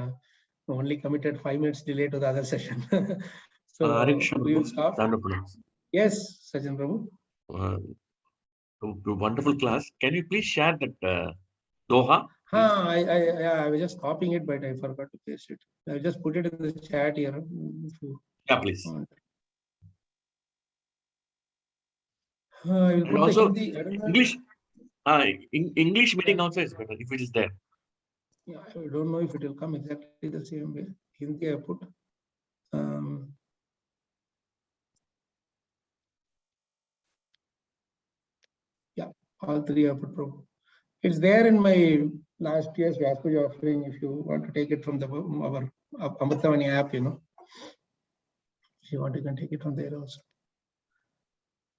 only committed 5 minutes delay to the other session. So we will stop. Yes, Sajan Prabhu. Wonderful class. Can you please share that Doha? I was just copying it, but I forgot to paste it. I just put it in the chat here. Yeah, please. I will And put also the Hindi, English meeting also is better if it is there. Yeah, I don't know if it will come exactly the same way. Hindi I put. Yeah, all three I put. It's there in my last year's Vyaspuja offering. If you want to take it from our Amritavani app, if you want, you can take it from there also.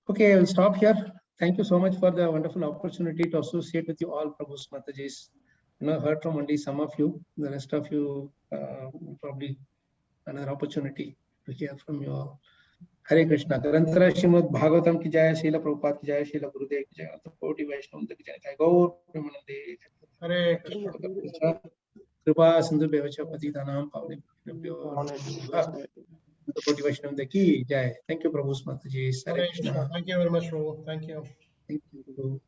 Okay, I will stop here. Thank you so much for the wonderful opportunity to associate with you all, Prabhu Mataji's. Heard from only some of you. The rest of you probably another opportunity to hear from you all. Hare Krishna. Garantara Srimad Bhagavatam ki jaya, Srila Prabhupada ki jaya, Srila Gurudev ki jaya, Koti Vaishnava ki jaya, Gaur Premanande. Hare Krishna. Kripa Sindhu Bevacha Patitanam Pavane. Koti Vaishnava ki jaya. Thank you, Prabhu Mataji. Hare Krishna. Thank you very much, Prabhu. Thank you. Thank you.